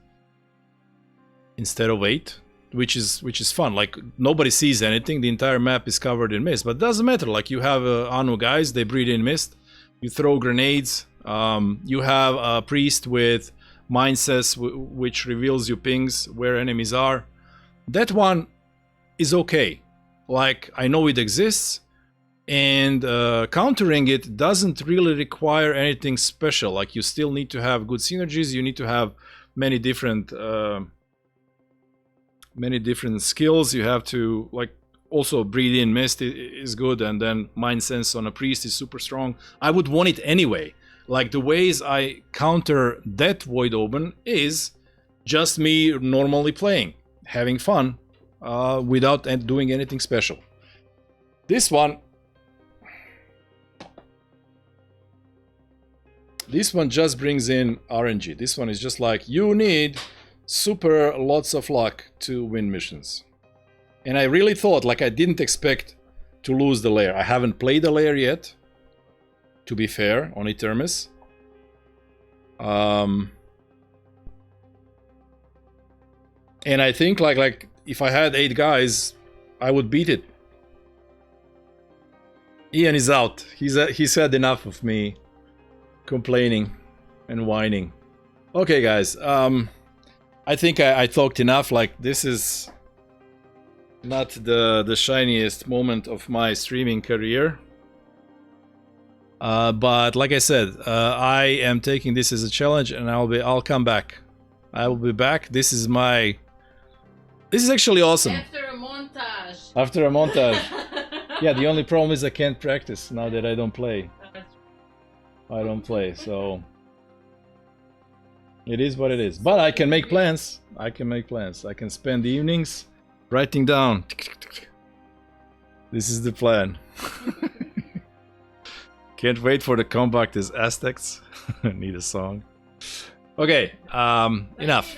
instead of 8, which is fun. Like, nobody sees anything, the entire map is covered in mist, but it doesn't matter. Like, you have Anu guys, they breathe in mist, you throw grenades, you have a priest with mindsets which reveals you pings where enemies are. That one is okay. Like, I know it exists, and countering it doesn't really require anything special. Like, you still need to have good synergies, you need to have many different skills. You have to, like, also breathe in mist is good, and then mind sense on a priest is super strong. I would want it anyway. Like, the ways I counter that Void Omen is just me normally playing, having fun, without doing anything special. This one just brings in RNG. This one is just like, you need super lots of luck to win missions. And I really thought, like, I didn't expect to lose the lair. I haven't played the lair yet, to be fair, on Etermes. And I think like if I had 8 guys, I would beat it. Ian is out. He's had enough of me complaining and whining. Okay, guys. I think I talked enough. Like, this is not the shiniest moment of my streaming career. But like I said, I am taking this as a challenge, and I'll come back. I will be back. This is actually awesome. After a montage. After a montage. Yeah, the only problem is I can't practice now that I don't play. I don't play, so it is what it is. But I can make plans. I can spend the evenings writing down. This is the plan. Can't wait for the comeback as Aztecs. Need a song. Okay, enough.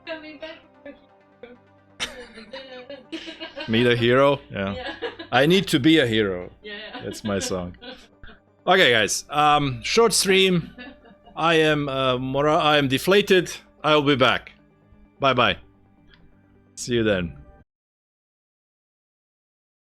Coming back. Meet a hero? Yeah. Yeah. I need to be a hero. Yeah. That's my song. Okay, guys. Short stream. I am deflated. I'll be back. Bye bye. See you then.